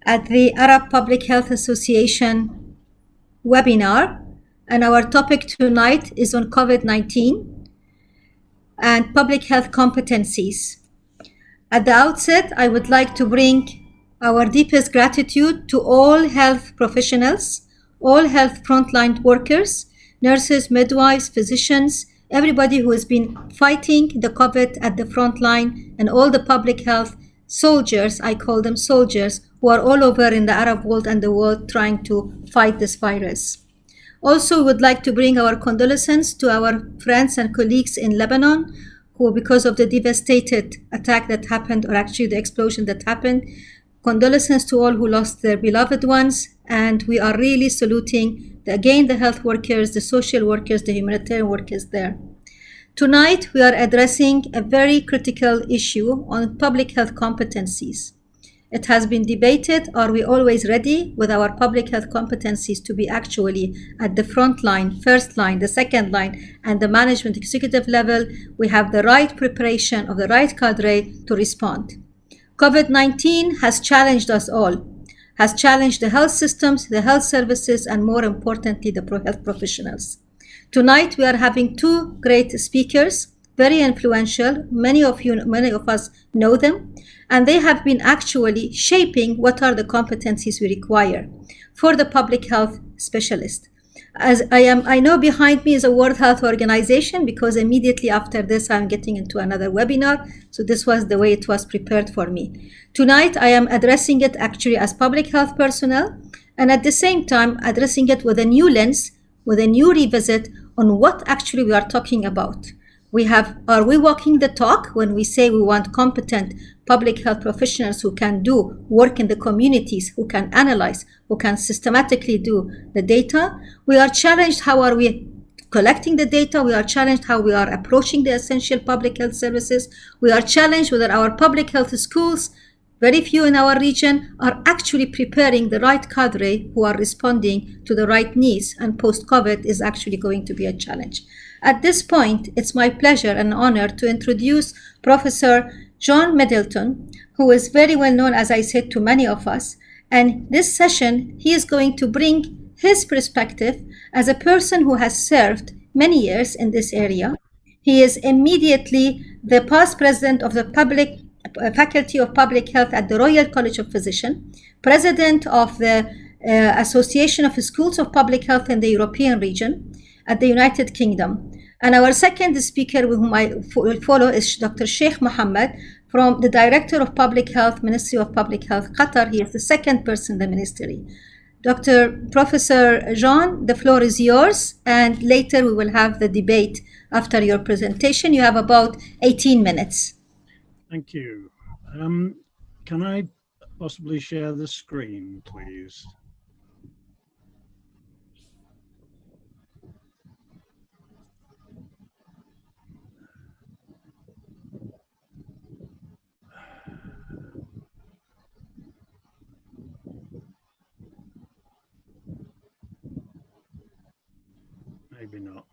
at the Arab Public Health Association webinar. And our topic tonight is on COVID-19 and public health competencies. At the outset, I would like to bring our deepest gratitude to all health professionals, all health frontline workers, nurses, midwives, physicians, everybody who has been fighting the COVID at the front line, and all the public health soldiers, I call them soldiers, who are all over in the Arab world and the world trying to fight this virus. Also, we would like to bring our condolences to our friends and colleagues in Lebanon, who, because of the devastated attack that happened, or actually the explosion that happened, condolences to all who lost their beloved ones. And we are really saluting, again, the health workers, the social workers, the humanitarian workers there. Tonight, we are addressing a very critical issue on public health competencies. It has been debated, are we always ready with our public health competencies to be actually at the front line, first line, the second line, and the management executive level? We have the right preparation of the right cadre to respond. COVID-19 has challenged us all, has challenged the health systems, the health services, and more importantly, the health professionals. Tonight, we are having two great speakers, very influential. Many of us know them, and they have been actually shaping what are the competencies we require for the public health specialist. As I know behind me is a World Health Organization, because immediately after this, I'm getting into another webinar. So this was the way it was prepared for me. Tonight, I am addressing it actually as public health personnel, and at the same time, addressing it with a new lens, with a new revisit on what actually we are talking about. Are we walking the talk when we say we want competent public health professionals who can do work in the communities, who can analyze, who can systematically do the data? We are challenged, how are we collecting the data? We are challenged how we are approaching the essential public health services. We are challenged whether our public health schools, very few in our region, are actually preparing the right cadre who are responding to the right needs, and post-COVID is actually going to be a challenge. At this point, it's my pleasure and honor to introduce Professor John Middleton, who is very well known, as I said, to many of us. And this session, he is going to bring his perspective as a person who has served many years in this area. He is immediately the past president of the Faculty of Public Health at the Royal College of Physicians, president of the Association of Schools of Public Health in the European region at the United Kingdom. And our second speaker, whom I will follow, is Dr. Sheikh Mohammed, from the Director of Public Health, Ministry of Public Health, Qatar. He is the second person in the ministry. Professor Jean, the floor is yours, and later we will have the debate after your presentation. You have about 18 minutes. Thank you. Can I possibly share the screen, please? Maybe not.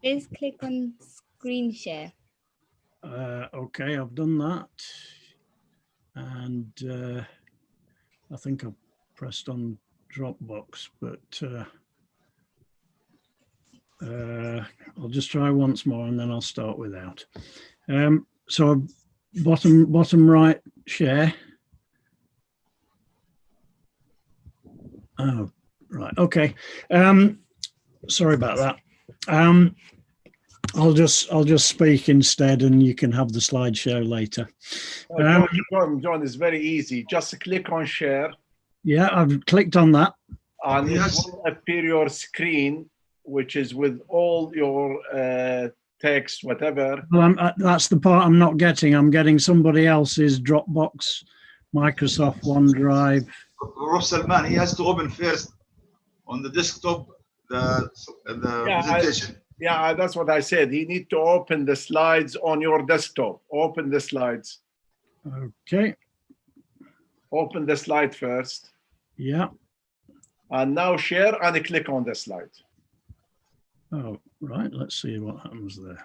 Please click on screen share. Okay, I've done that. And I think I've pressed on Dropbox, but I'll just try once more and then I'll start without. So bottom right, share. Oh, right, okay. Sorry about that. I'll just speak instead, and you can have the slideshow later. John, it's very easy. Just click on share. Yeah, I've clicked on that. And it will appear your screen, which is with all your text, whatever. Well, that's the part I'm not getting. I'm getting somebody else's Dropbox, Microsoft OneDrive. Prof. Salman, he has to open first on the desktop the presentation. Yeah, that's what I said. He needs to open the slides on your desktop. Open the slides. Okay. Open the slide first. Yeah. And now share and click on the slide. Oh, right. Let's see what happens there.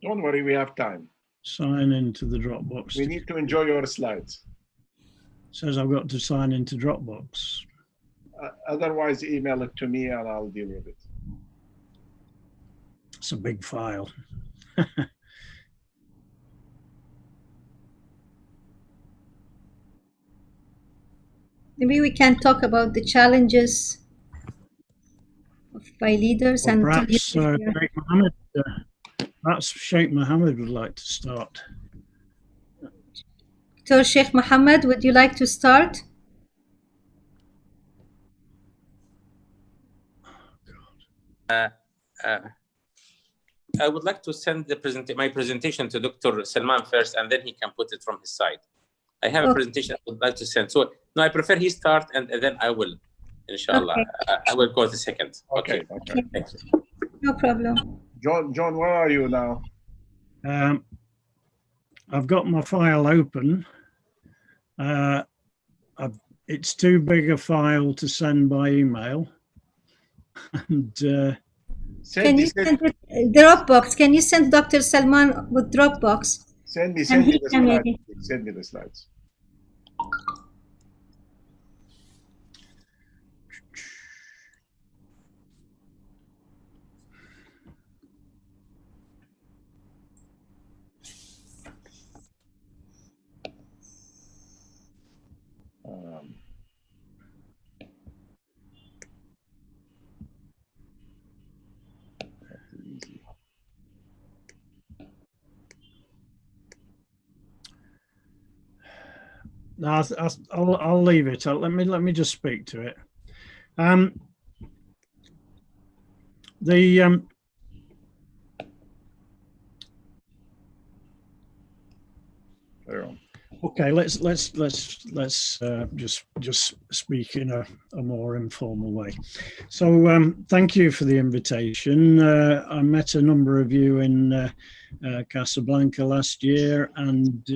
Don't worry, we have time. Sign into the Dropbox. We need to enjoy your slides. Says I've got to sign into Dropbox. Otherwise, email it to me and I'll deal with it. It's a big file. Maybe we can talk about the challenges by leaders Well, and perhaps Sheikh Mohammed, perhaps Sheikh Mohammed would like to start. So Sheikh Mohammed, would you like to start? I would like to send my presentation to Dr. Salman first, and then he can put it from his side. I have a presentation I would like to send. So no, I prefer he start, and then I will, inshallah. Okay. I will go the second. Okay. Thank you. No problem. John, where are you now? I've got my file open. It's too big a file to send by email. And can you send it Dropbox? Can you send Dr. Salman with Dropbox? Send me the slides. Send me the slides. No, I'll leave it. Let me just speak to it. Okay, let's just speak in a more informal way. So thank you for the invitation. I met a number of you in Casablanca last year, and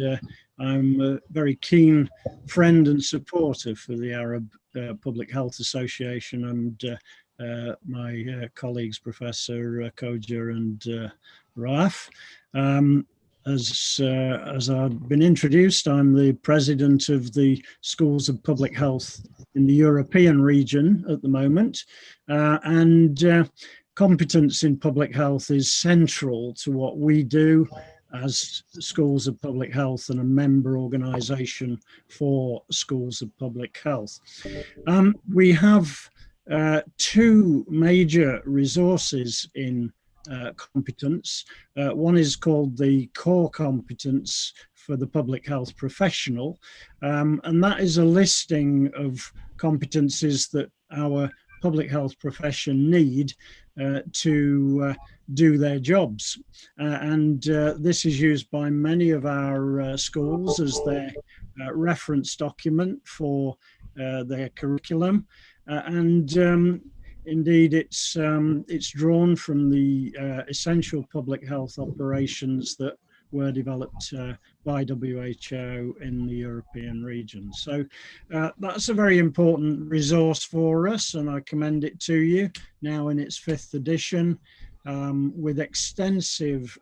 I'm a very keen friend and supporter for the Arab Public Health Association and my colleagues, Professor Khoja and Rawaf. As I've been introduced, I'm the president of the Schools of Public Health in the European region at the moment, and competence in public health is central to what we do as Schools of Public Health and a member organisation for Schools of Public Health. We have two major resources in competence. One is called the core competence for the public health professional, and that is a listing of competencies that our public health profession need to do their jobs. And this is used by many of our schools as their reference document for their curriculum. Indeed, it's drawn from the essential public health operations that were developed by WHO in the European region. So that's a very important resource for us, and I commend it to you now in its 5th edition, with extensive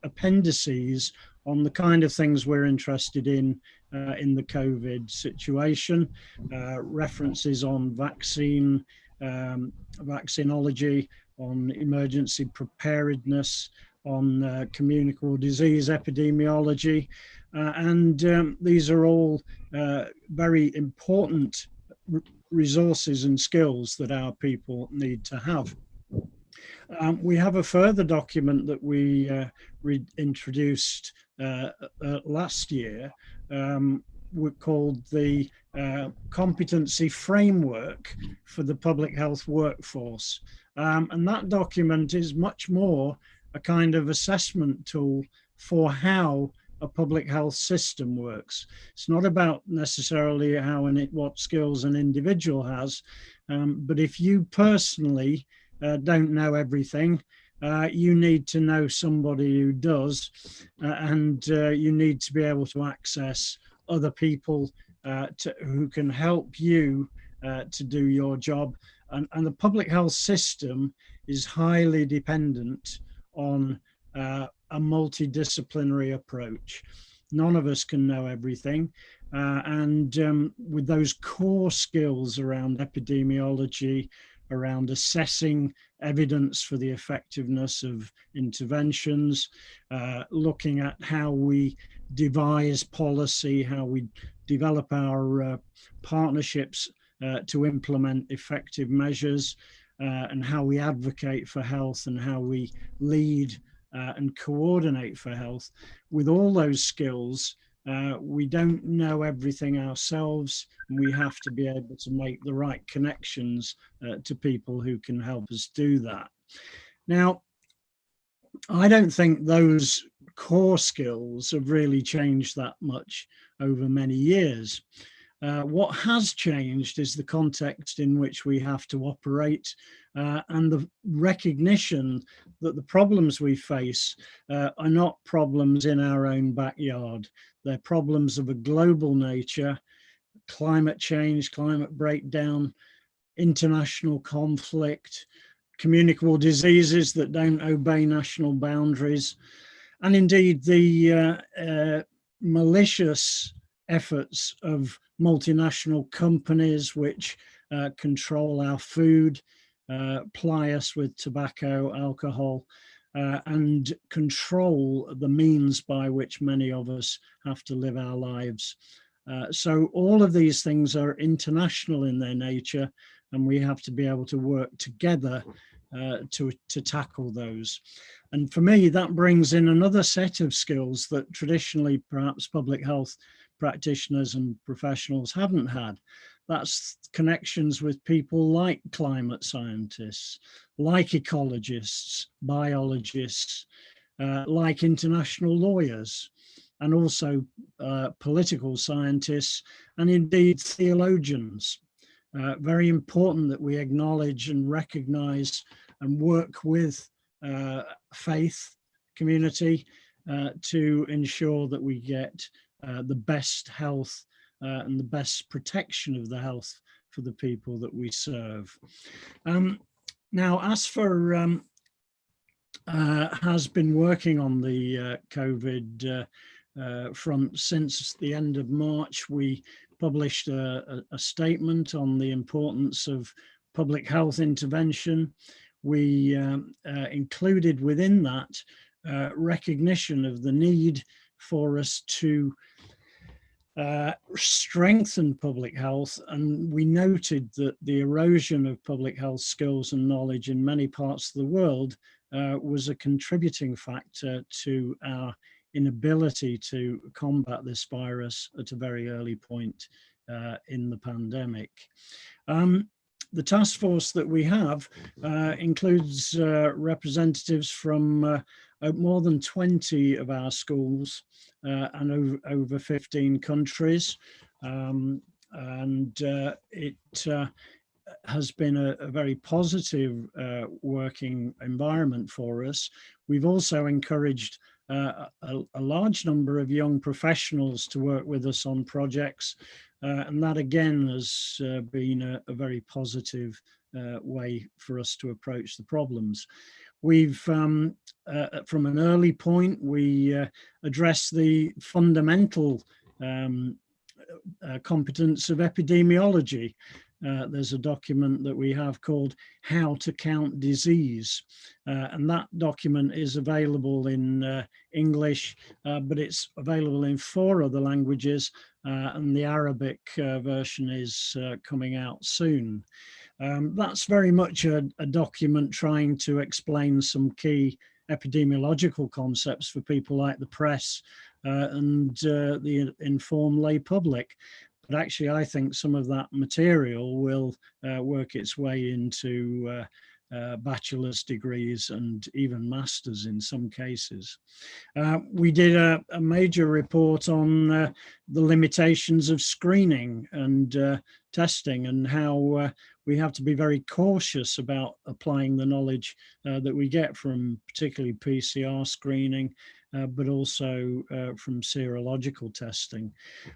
appendices on the kind of things we're interested in the COVID situation, references on vaccinology, on emergency preparedness, on communicable disease epidemiology, and these are all very important resources and skills that our people need to have. We have a further document that we introduced last year, called the Competency Framework for the Public Health Workforce. And that document is much more a kind of assessment tool for how a public health system works. It's not about necessarily what skills an individual has, but if you personally don't know everything, you need to know somebody who does, and you need to be able to access other people who can help you to do your job. And the public health system is highly dependent on a multidisciplinary approach. None of us can know everything. And with those core skills around epidemiology, around assessing evidence for the effectiveness of interventions, looking at how we devise policy, how we develop our partnerships to implement effective measures, and how we advocate for health and how we lead and coordinate for health. With all those skills, we don't know everything ourselves, and we have to be able to make the right connections to people who can help us do that. Now, I don't think those core skills have really changed that much over many years. What has changed is the context in which we have to operate, and the recognition that the problems we face are not problems in our own backyard. They're problems of a global nature: climate change, climate breakdown, international conflict, communicable diseases that don't obey national boundaries, and indeed the malicious efforts of multinational companies which control our food, ply us with tobacco, alcohol, and control the means by which many of us have to live our lives. So all of these things are international in their nature, and we have to be able to work together to tackle those. And for me, that brings in another set of skills that traditionally perhaps public health practitioners and professionals haven't had. That's connections with people like climate scientists, like ecologists, biologists, like international lawyers, and also political scientists, and indeed theologians. Very important that we acknowledge and recognize and work with faith community to ensure that we get the best health and the best protection of the health for the people that we serve. Now, ASPHER has been working on the COVID front since the end of March. We published a statement on the importance of public health intervention. We included within that recognition of the need for us to strengthen public health, and we noted that the erosion of public health skills and knowledge in many parts of the world was a contributing factor to our inability to combat this virus at a very early point in the pandemic. The task force that we have includes representatives from more than 20 of our schools and over 15 countries. It has been a very positive working environment for us. We've also encouraged a large number of young professionals to work with us on projects, and that again has been a very positive way for us to approach the problems. We've, from an early point, we address the fundamental competence of epidemiology. There's a document that we have called How to Count Disease, and that document is available in English, but it's available in 4 other languages, and the Arabic version is coming out soon. That's very much a document trying to explain some key epidemiological concepts for people like the press and the informed lay public. But actually, I think some of that material will work its way into bachelor's degrees and even masters in some cases. We did a major report on the limitations of screening and testing, and how we have to be very cautious about applying the knowledge that we get from particularly PCR screening, but also from serological testing.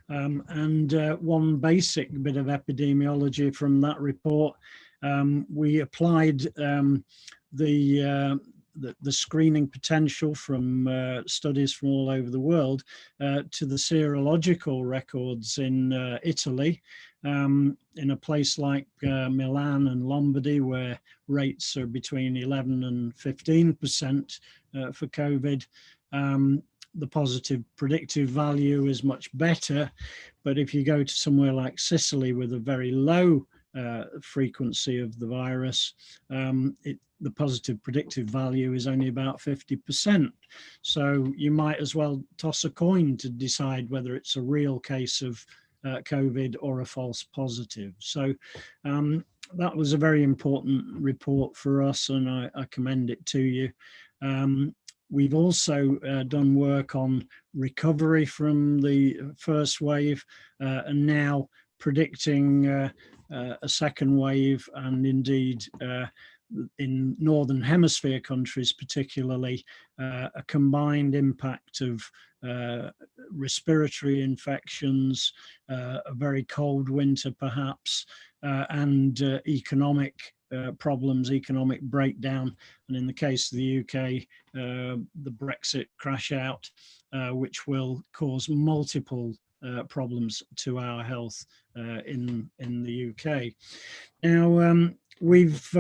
One basic bit of epidemiology from that report, we applied the the screening potential from studies from all over the world to the serological records in Italy, in a place like Milan and Lombardy, where rates are between 11 and 15% for COVID. The positive predictive value is much better, but if you go to somewhere like Sicily with a very low frequency of the virus, the positive predictive value is only about 50%. So you might as well toss a coin to decide whether it's a real case of COVID or a false positive. So that was a very important report for us, and I commend it to you. We've also done work on recovery from the first wave, and now predicting a second wave, and indeed in Northern Hemisphere countries particularly, a combined impact of respiratory infections, a very cold winter perhaps, and economic problems, economic breakdown, and in the case of the UK, the Brexit crash out, which will cause multiple problems to our health in the UK. Now, we've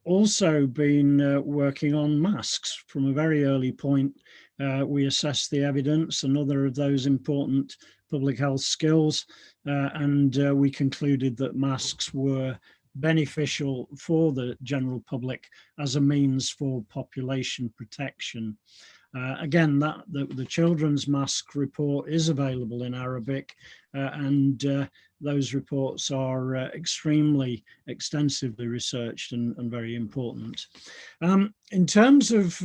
also been working on masks from a very early point. We assessed the evidence, another of those important public health skills, and we concluded that masks were beneficial for the general public as a means for population protection. Again, the children's mask report is available in Arabic, and those reports are extremely extensively researched and very important. In terms of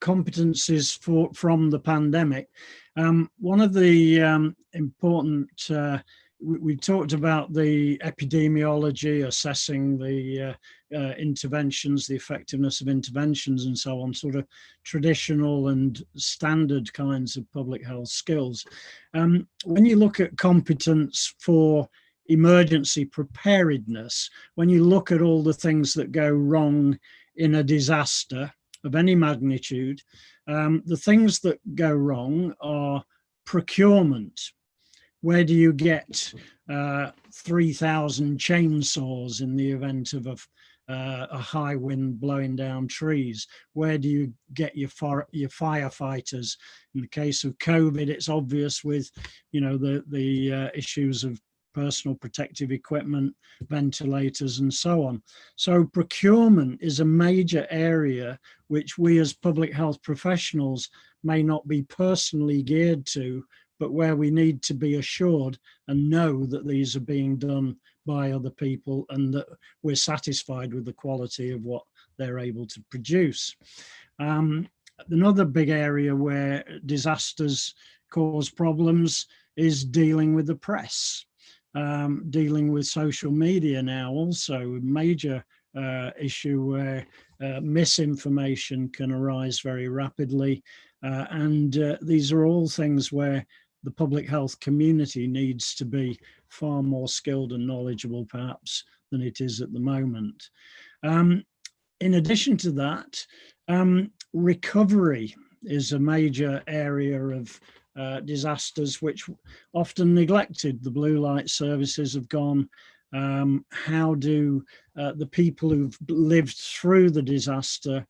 competencies from the pandemic, one of the important we talked about the epidemiology, assessing the interventions, the effectiveness of interventions and so on, sort of traditional and standard kinds of public health skills. When you look at competence for emergency preparedness, when you look at all the things that go wrong in a disaster of any magnitude, the things that go wrong are procurement. Where do you get 3,000 chainsaws in the event of a high wind blowing down trees? Where do you get your firefighters? In the case of COVID, it's obvious with, you know, the issues of personal protective equipment, ventilators, and so on. So procurement is a major area which we as public health professionals may not be personally geared to, but where we need to be assured and know that these are being done by other people and that we're satisfied with the quality of what they're able to produce. Another big area where disasters cause problems is dealing with the press, dealing with social media now, also a major issue where misinformation can arise very rapidly. And these are all things where the public health community needs to be far more skilled and knowledgeable perhaps than it is at the moment. In addition to that, recovery is a major area of disasters which often neglected. The blue light services have gone. How do the people who've lived through the disaster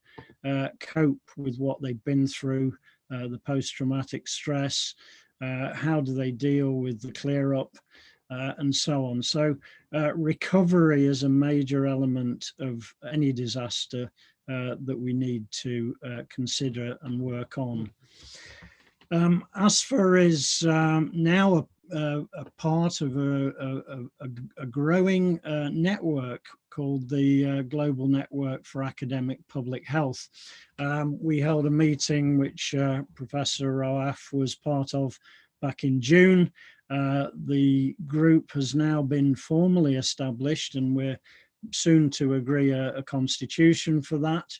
cope with what they've been through, the post-traumatic stress? How do they deal with the clear up and so on? So recovery is a major element of any disaster that we need to consider and work on. ASPHER is now a part of a growing network called the Global Network for Academic Public Health. We held a meeting which Professor Rawaf was part of back in June. The group has now been formally established and we're soon to agree a constitution for that.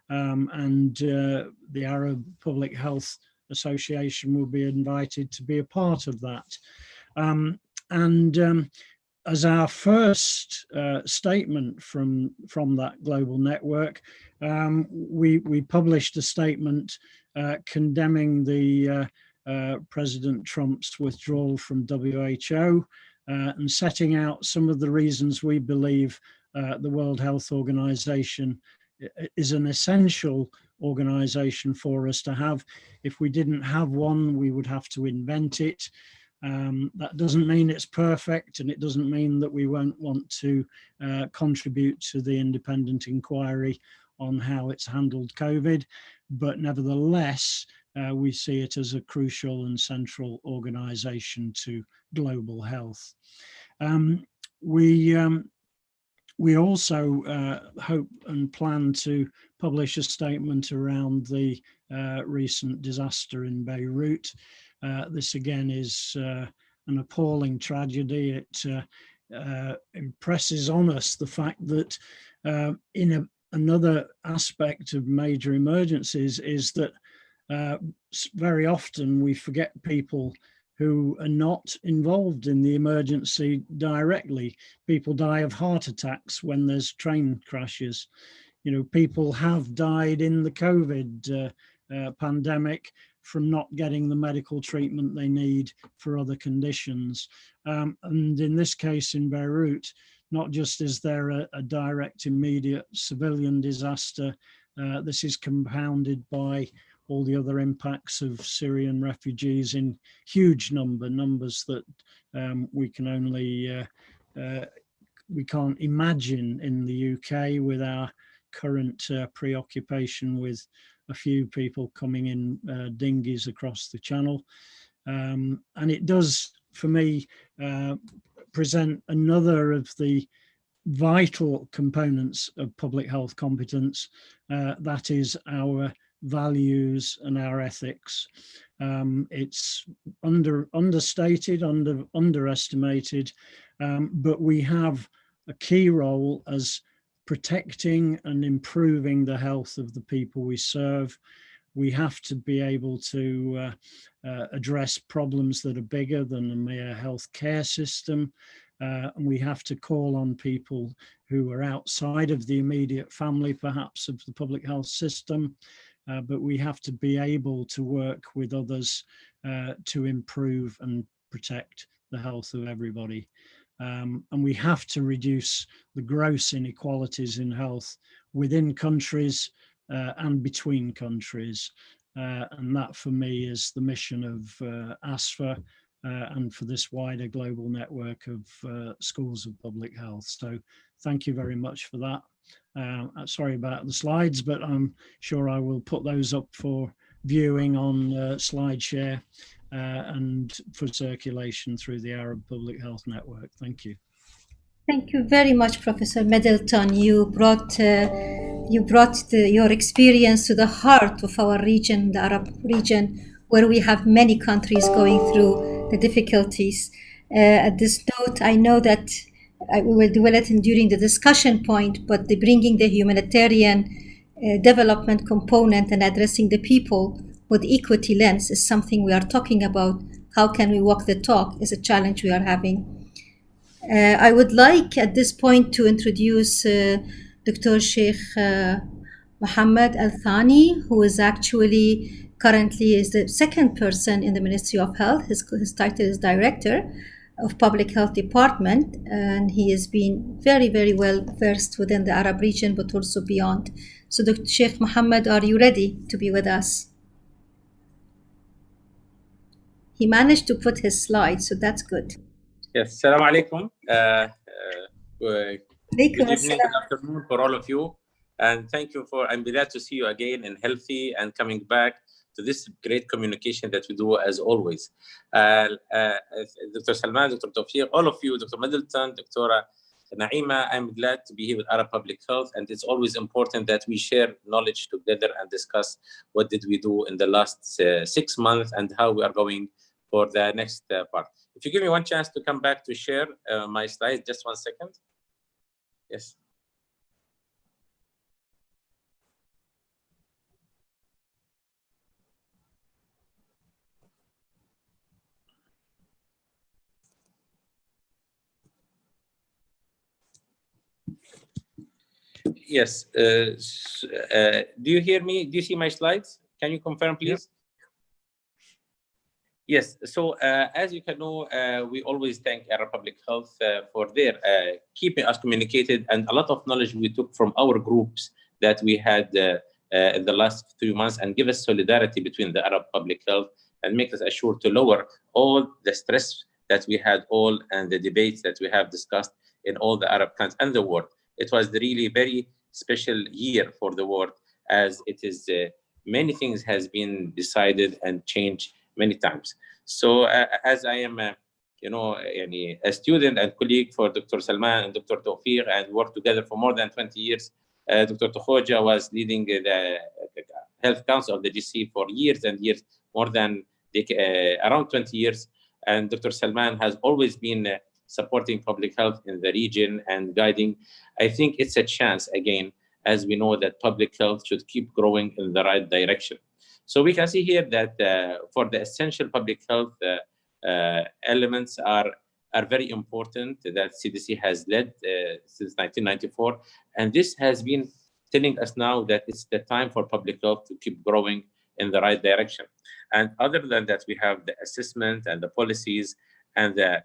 And the Arab Public Health Association will be invited to be a part of that. as our first statement from that global network, we published a statement condemning the President Trump's withdrawal from WHO and setting out some of the reasons we believe the World Health Organization is an essential organization for us to have. If we didn't have one, we would have to invent it. That doesn't mean it's perfect, and it doesn't mean that we won't want to contribute to the independent inquiry on how it's handled COVID, but nevertheless, we see it as a crucial and central organization to global health. We also hope and plan to publish a statement around the recent disaster in Beirut. This again is an appalling tragedy. It impresses on us the fact that another aspect of major emergencies is that very often we forget people who are not involved in the emergency directly. People die of heart attacks when there's train crashes. You know, people have died in the COVID pandemic from not getting the medical treatment they need for other conditions. And in this case in Beirut, not just is there a direct immediate civilian disaster, this is compounded by all the other impacts of Syrian refugees in huge numbers that we can only, we can't imagine in the UK with our current preoccupation with a few people coming in dinghies across the channel. And it does, for me, present another of the vital components of public health competence, that is our values and our ethics. It's understated, underestimated, but we have a key role as protecting and improving the health of the people we serve. We have to be able to address problems that are bigger than a mere healthcare system. And we have to call on people who are outside of the immediate family, perhaps, of the public health system. But we have to be able to work with others to improve and protect the health of everybody. And we have to reduce the gross inequalities in health within countries and between countries. And that, for me, is the mission of ASPHER and for this wider global network of schools of public health. So thank you very much for that. Sorry about the slides, but I'm sure I will put those up for viewing on SlideShare and for circulation through the Arab Public Health Network. Thank you. Thank you very much, Professor Middleton. You brought your experience to the heart of our region, the Arab region, where we have many countries going through the difficulties. At this note, I know that we will dwell it during the discussion point, but bringing the humanitarian development component and addressing the people with equity lens is something we are talking about. How can we walk the talk is a challenge we are having. I would like at this point to introduce Dr. Sheikh Mohammed Al-Thani, who is actually currently is the second person in the Ministry of Health. His title is Director of Public Health Department, and he has been very, very well versed within the Arab region, but also beyond. So Dr. Sheikh Mohammed, are you ready to be with us? He managed to put his slides, so that's good. Yes, Assalamu alaikum. Good evening, good afternoon for all of you. And thank you I'm glad to see you again and healthy and coming back to this great communication that we do as always. Dr. Salman, Dr. Tawfik, all of you, Dr. Middleton, Dr. Naima, I'm glad to be here with Arab Public Health. And it's always important that we share knowledge together and discuss what did we do in the last 6 months and how we are going for the next part. If you give me one chance to come back to share my slides, just 1 second. Yes. Yes. Do you hear me? Do you see my slides? Can you confirm, please? Yep. Yes. So as you can know, we always thank Arab Public Health for their keeping us communicated, and a lot of knowledge we took from our groups that we had in the last 3 months, and give us solidarity between the Arab Public Health and make us assured to lower all the stress that we had all and the debates that we have discussed in all the Arab countries and the world. It was really very special year for the world, as it is many things has been decided and changed many times. So as I am, a student and colleague for Dr. Salman and Dr. Tawfik, and worked together for more than 20 years, Dr. Khoja was leading the Health Council of the GC for years and years, more than around 20 years. And Dr. Salman has always been supporting public health in the region and guiding. I think it's a chance again, as we know that public health should keep growing in the right direction. So we can see here that for the essential public health elements are very important that CDC has led since 1994. And this has been telling us now that it's the time for public health to keep growing in the right direction. And other than that, we have the assessment and the policies and the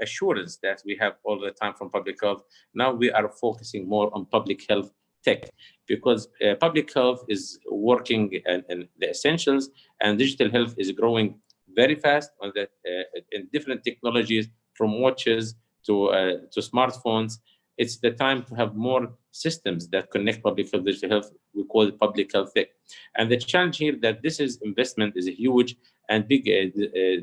assurance that we have all the time from public health. Now we are focusing more on public health tech, because public health is working in the essentials, and digital health is growing very fast on the in different technologies, from watches to smartphones. It's the time to have more systems that connect public health, digital health. We call it public health tech. And the challenge here that this is investment is a huge and big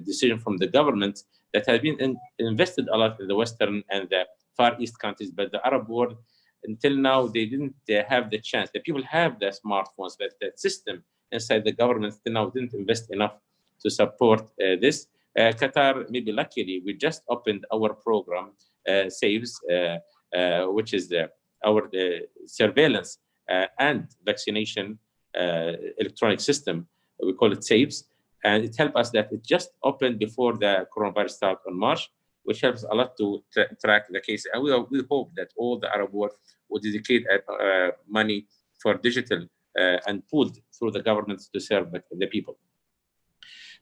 decision from the government that has been invested a lot in the Western and the Far East countries, but the Arab world, until now, they didn't have the chance. The people have the smartphones, but the system inside the government still now didn't invest enough to support this. Qatar, maybe luckily, we just opened our program, SAVES, which is our surveillance and vaccination electronic system. We call it SAVES. And it helped us that it just opened before the coronavirus started on March, which helps a lot to track the case. And we hope that all the Arab world will dedicate money for digital and pulled through the governments to serve the people.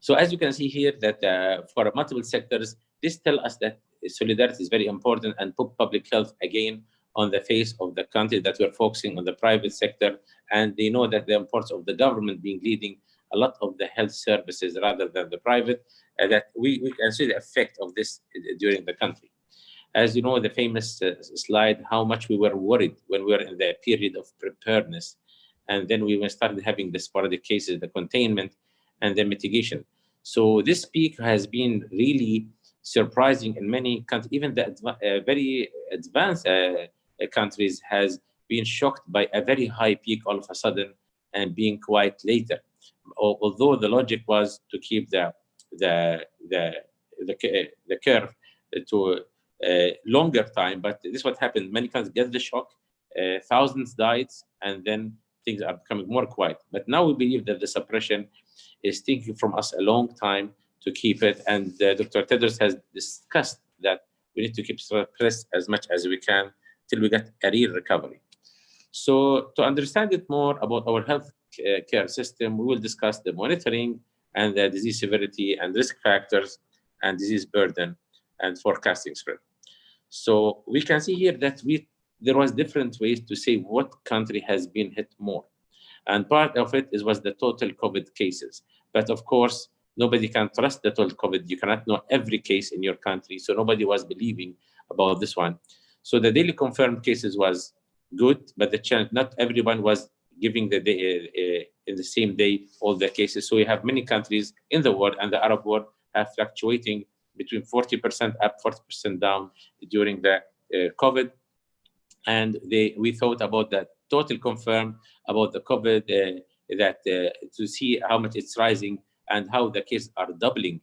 So as you can see here, that for multiple sectors, this tells us that solidarity is very important, and put public health again on the face of the country, that we're focusing on the private sector. And they know that the importance of the government being leading a lot of the health services rather than the private, that we can see the effect of this during the country. As you know, the famous slide, how much we were worried when we were in the period of preparedness. And then we started having the sporadic cases, the containment and the mitigation. So this peak has been really surprising in many countries. Even the very advanced countries has been shocked by a very high peak all of a sudden and being quite later. Although the logic was to keep the curve to longer time, but this is what happened. Many countries get the shock, thousands died, and then things are becoming more quiet. But now we believe that the suppression is taking from us a long time to keep it. And Dr. Tedros has discussed that we need to keep suppressed as much as we can till we get a real recovery. So to understand it more about our health care system, we will discuss the monitoring and the disease severity and risk factors and disease burden and forecasting spread. So we can see here that there was different ways to say what country has been hit more. And part of it was the total COVID cases. But of course, nobody can trust the total COVID. You cannot know every case in your country. So nobody was believing about this one. So the daily confirmed cases was good, but the challenge, not everyone was giving the day, in the same day all the cases. So we have many countries in the world, and the Arab world have fluctuating between 40% up, 40% down during the COVID. And we thought about that total confirmed about the COVID, to see how much it's rising and how the cases are doubling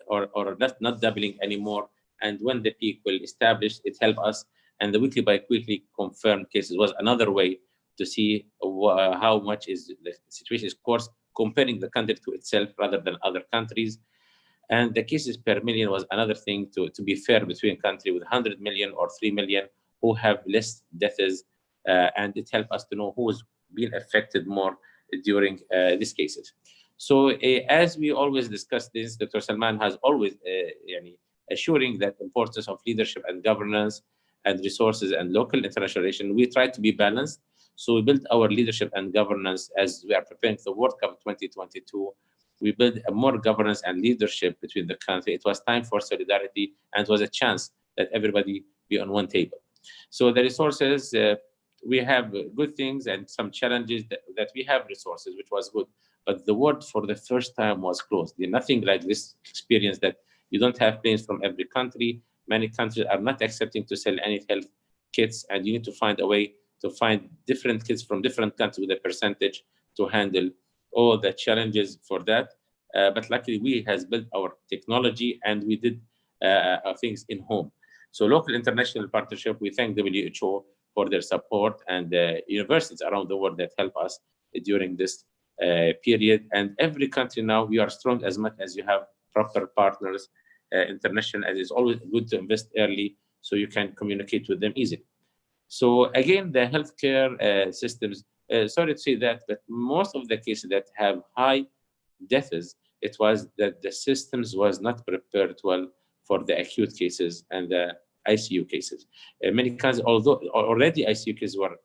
or not doubling anymore. And when the peak will establish, it helped us. And the weekly by weekly confirmed cases was another way to see how much is the situation. Of course, comparing the country to itself rather than other countries. And the cases per million was another thing to be fair between countries with 100 million or 3 million, who have less deaths, and it helps us to know who is being affected more during these cases. So as we always discuss this, Dr. Salman has always assuring that importance of leadership and governance and resources and local international relations. We try to be balanced. So we built our leadership and governance as we are preparing for the World Cup 2022. We built more governance and leadership between the country. It was time for solidarity, and it was a chance that everybody be on one table. So the resources, we have good things and some challenges that we have resources, which was good. But the world for the first time was closed. Nothing like this experience that you don't have planes from every country. Many countries are not accepting to sell any health kits, and you need to find a way to find different kits from different countries with a percentage to handle all the challenges for that. But luckily, we has built our technology, and we did things in home. So local international partnership, we thank WHO for their support, and universities around the world that help us during this period. And every country now, we are strong as much as you have proper partners, international, and it's always good to invest early so you can communicate with them easily. So again, the healthcare systems, sorry to say that, but most of the cases that have high deaths, it was that the systems was not prepared well for the acute cases and the ICU cases. Many cases, although already ICU cases were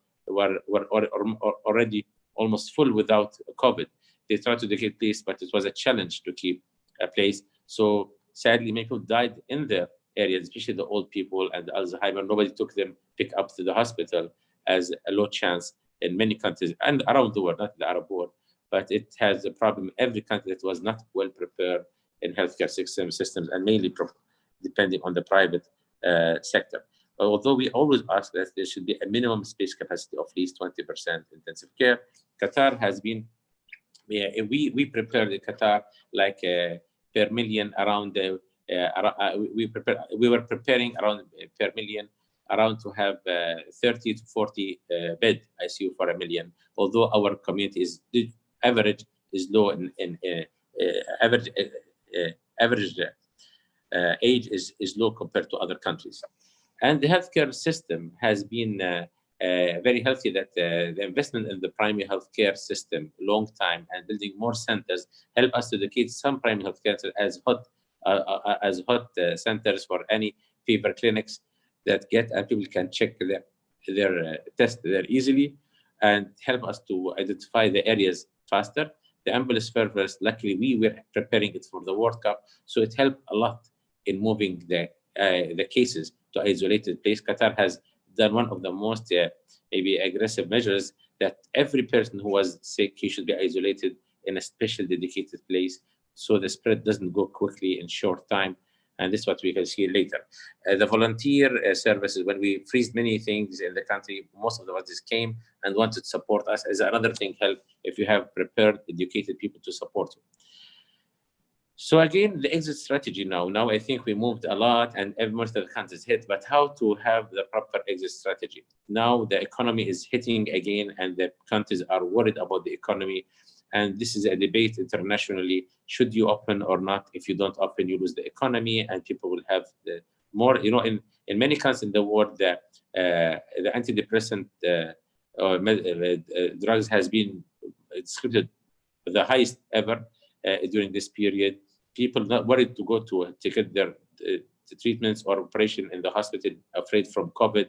already almost full without COVID, they tried to dedicate place, but it was a challenge to keep a place. So sadly, many people died in the areas, especially the old people and the Alzheimer. Nobody took them, pick up to the hospital as a low chance in many countries and around the world, not the Arab world. But it has a problem in every country that was not well prepared in healthcare systems, and mainly depending on the private sector. Although we always ask that there should be a minimum space capacity of at least 20% intensive care. Qatar has been, we prepared Qatar like per million around we were preparing around per million around to have 30 to 40 bed ICU for a million. Although our community is average is low in average age is low compared to other countries. And the healthcare system has been very healthy, that the investment in the primary healthcare system long time and building more centers help us to dedicate some primary healthcare as hot centers for any fever clinics that get, and people can check their test there easily and help us to identify the areas faster. The ambulance service, luckily we were preparing it for the World Cup, so it helped a lot in moving the cases to isolated place. Qatar has done one of the most maybe aggressive measures that every person who was sick, he should be isolated in a special dedicated place so the spread doesn't go quickly in short time. And this is what we can see later. The volunteer services, when we freeze many things in the country, most of the volunteers came and wanted to support us. As another thing, help if you have prepared, educated people to support you. So again, the exit strategy now I think we moved a lot and most of the countries hit, but how to have the proper exit strategy? Now the economy is hitting again and the countries are worried about the economy. And this is a debate internationally. Should you open or not? If you don't open, you lose the economy and people will have the more, in many countries in the world, the antidepressant drugs has been distributed the highest ever during this period. People not worried to go to get their treatments or operation in the hospital, afraid from COVID,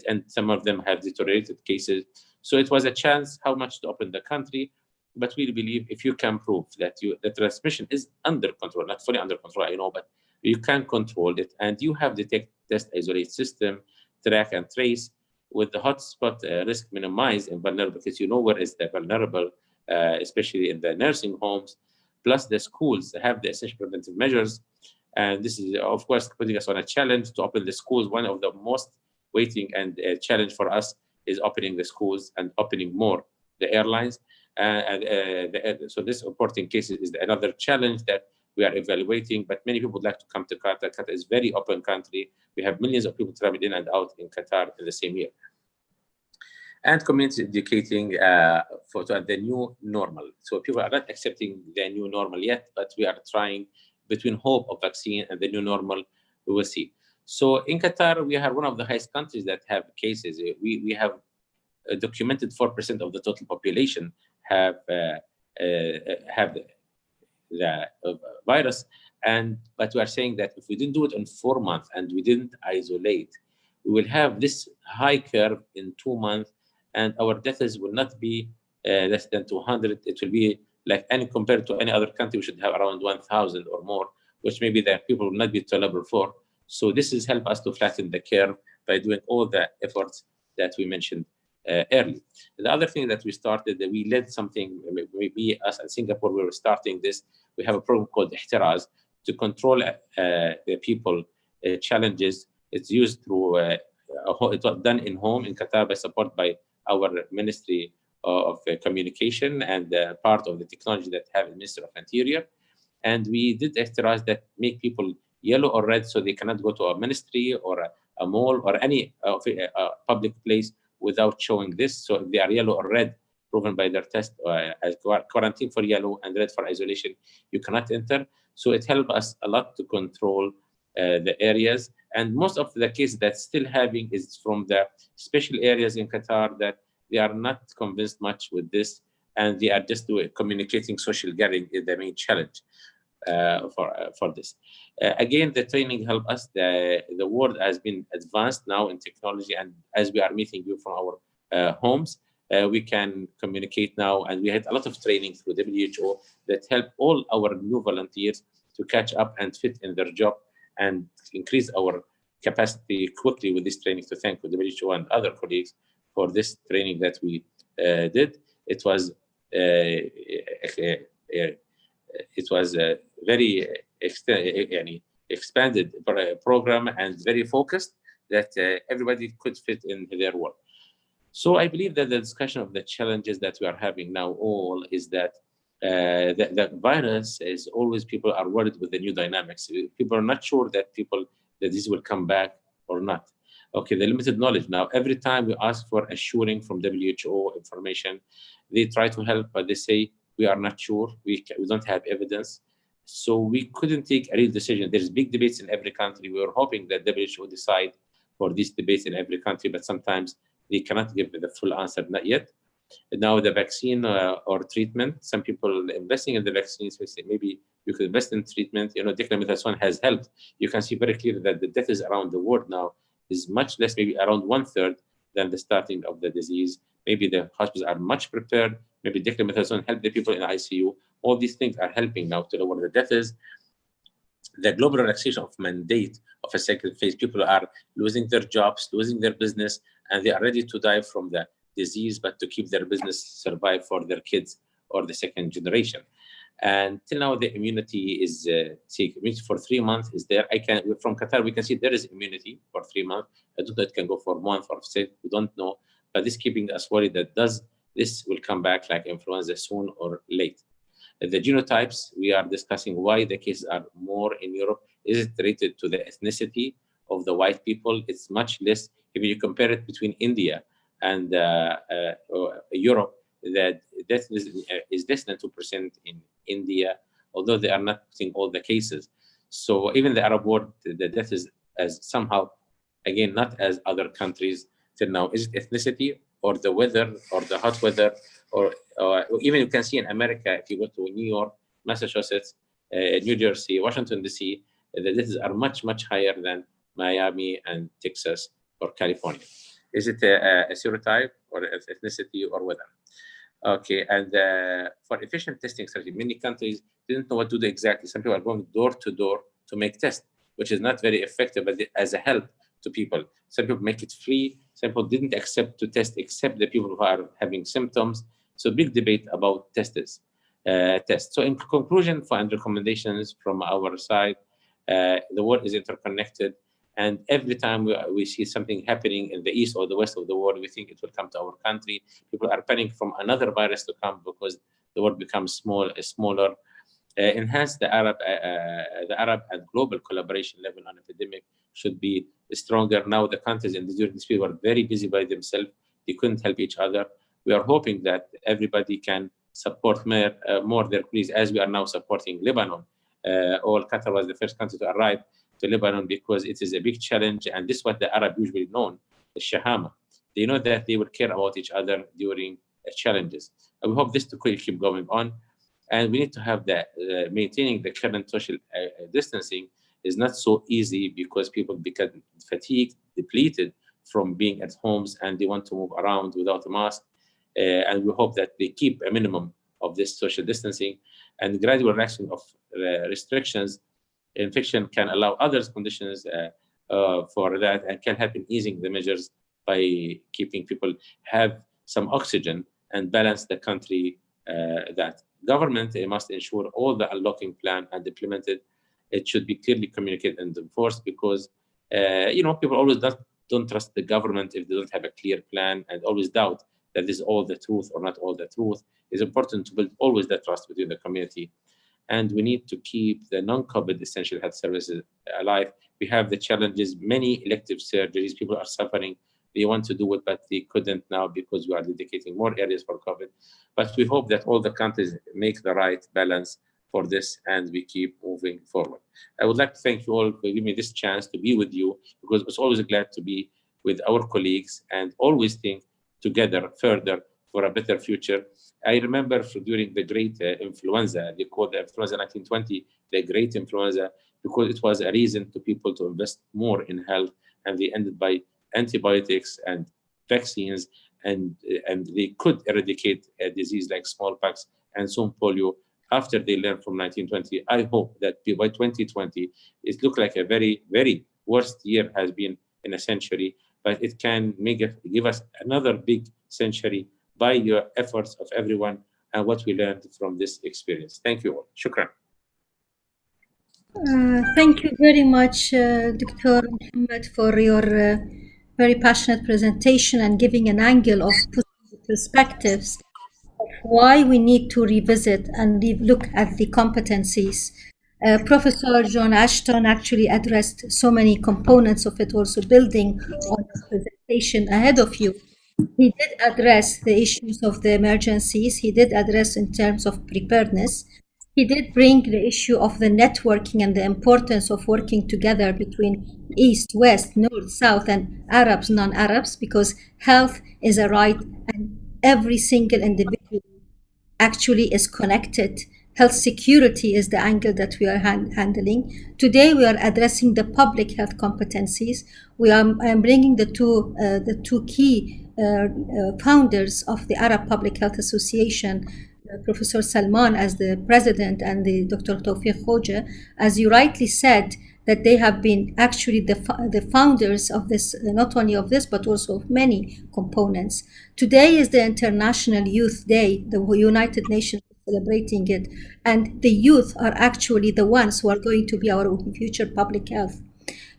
and some of them have deteriorated cases. So it was a chance how much to open the country. But we believe if you can prove that the transmission is under control, not fully under control, I know, but you can control it, and you have the test isolate system, track and trace, with the hotspot risk minimized and vulnerable, because you know where is the vulnerable, especially in the nursing homes, plus the schools have the essential preventive measures. And this is, of course, putting us on a challenge to open the schools. One of the most waiting and challenge for us is opening the schools and opening more the airlines. So this important case is another challenge that we are evaluating, but many people would like to come to Qatar. Qatar is a very open country. We have millions of people traveling in and out in Qatar in the same year. And community educating for the new normal. So people are not accepting the new normal yet, but we are trying between hope of vaccine and the new normal, we will see. So in Qatar, we are one of the highest countries that have cases. We have documented 4% of the total population have the virus, but we are saying that if we didn't do it in 4 months and we didn't isolate, we will have this high curve in 2 months, and our deaths will not be less than 200. It will be like compared to any other country, we should have around 1,000 or more, which maybe the people will not be tolerable for. So this has helped us to flatten the curve by doing all the efforts that we mentioned early. The other thing that we started, that we led something, maybe us in Singapore, we were starting this. We have a program called Ihtiraz to control the people challenges. It's used through, it was done in home in Qatar by support by our Ministry of Communication and part of the technology that have the Ministry of Interior. And we did Ihtiraz that make people yellow or red so they cannot go to a ministry or a mall or any public place without showing this. So if they are yellow or red, proven by their test as quarantine for yellow and red for isolation, you cannot enter. So it helped us a lot to control the areas. And most of the cases that's still having is from the special areas in Qatar that they are not convinced much with this, and they are just communicating social gathering is the main challenge for this. Again, the training helped us. The world has been advanced now in technology, and as we are meeting you from our homes, we can communicate now, and we had a lot of training through WHO that helped all our new volunteers to catch up and fit in their job and increase our capacity quickly with this training. To thank WHO and other colleagues for this training that we did. It was a very expanded program and very focused that everybody could fit in their work. So I believe that the discussion of the challenges that we are having now all is that the virus is always, people are worried with the new dynamics. People are not sure that this will come back or not. Okay, the limited knowledge now, every time we ask for assuring from WHO information, they try to help, but they say, we are not sure, we don't have evidence. So we couldn't take a real decision. There's big debates in every country. We were hoping that WHO decide for these debates in every country, but sometimes they cannot give the full answer, not yet. And now the vaccine or treatment, some people investing in the vaccines will say, maybe you could invest in treatment. Dexamethasone has helped. You can see very clearly that the deaths around the world now is much less, maybe around 1/3 than the starting of the disease. Maybe the hospitals are much prepared. Maybe dexamethasone helped the people in ICU. All these things are helping now to lower the deaths. The global relaxation of mandate of a second phase, people are losing their jobs, losing their business, and they are ready to die from the disease, but to keep their business survive for their kids or the second generation. And till now, the immunity is immunity for 3 months is there. From Qatar, we can see there is immunity for 3 months. I don't know it can go for 1 month or 6. We don't know, but this keeping us worried that this will come back like influenza soon or late. The genotypes, we are discussing why the cases are more in Europe. Is it related to the ethnicity of the white people? It's much less. If you compare it between India and Europe, the death is less than 2% in India, although they are not putting all the cases. So even the Arab world, the death is as somehow, again, not as other countries till now. Is it ethnicity or the weather or the hot weather, or even you can see in America, if you go to New York, Massachusetts, New Jersey, Washington, D.C., the deaths are much, much higher than Miami and Texas or California. Is it a serotype or ethnicity or weather? Okay, and for efficient testing strategy, many countries didn't know what to do exactly. Some people are going door to door to make tests, which is not very effective, but as a help to people. Some people make it free. Some people didn't accept to test, except the people who are having symptoms. So big debate about tests. So in conclusion, and recommendations from our side, the world is interconnected. And every time we see something happening in the east or the west of the world, we think it will come to our country. People are panicking from another virus to come because the world becomes smaller. Enhance the Arab and global collaboration level on epidemic should be stronger. Now the countries during this period were very busy by themselves. They couldn't help each other. We are hoping that everybody can support more their colleagues, as we are now supporting Lebanon. Qatar was the first country to arrive. to Lebanon because it is a big challenge, and this is what the Arab usually known, the shahama. They know that they will care about each other during challenges. And we hope this to keep going on, and we need to have that maintaining the current social distancing is not so easy because people become fatigued, depleted from being at homes, and they want to move around without a mask. And we hope that they keep a minimum of this social distancing and gradual relaxing of restrictions. Infection can allow other conditions for that and can help in easing the measures by keeping people have some oxygen and balance the country. That government must ensure all the unlocking plan and implemented. It should be clearly communicated and enforced because people always don't trust the government if they don't have a clear plan and always doubt that this is all the truth or not all the truth. It's important to build always that trust within the community. And we need to keep the non-COVID essential health services alive. We have the challenges, many elective surgeries, people are suffering. They want to do it, but they couldn't now because we are dedicating more areas for COVID. But we hope that all the countries make the right balance for this and we keep moving forward. I would like to thank you all for giving me this chance to be with you because it's always glad to be with our colleagues and always think together further for a better future. I remember during the great influenza, they called the influenza 1920, the great influenza, because it was a reason to people to invest more in health, and they ended by antibiotics and vaccines, and they could eradicate a disease like smallpox and soon polio after they learned from 1920. I hope that by 2020, it looked like a very, very worst year has been in a century, but it can give us another big century by your efforts of everyone and what we learned from this experience. Thank you all. Shukran. Thank you very much, Dr. Mohammed, for your very passionate presentation and giving an angle of perspectives of why we need to revisit and look at the competencies. Professor John Ashton actually addressed so many components of it, also building on the presentation ahead of you. He did address the issues of the emergencies. He did address in terms of preparedness. He did bring the issue of the networking and the importance of working together between East, West, North, South, and Arabs, non-Arabs, because health is a right and every single individual actually is connected. Health security is the angle that we are handling. Today, we are addressing the public health competencies. I am bringing the two key founders of the Arab Public Health Association, Professor Salman as the president and the Dr. Tawfik Khoja, as you rightly said, that they have been actually the founders of this, not only of this, but also of many components. Today is the International Youth Day. The United Nations is celebrating it. And the youth are actually the ones who are going to be our future public health.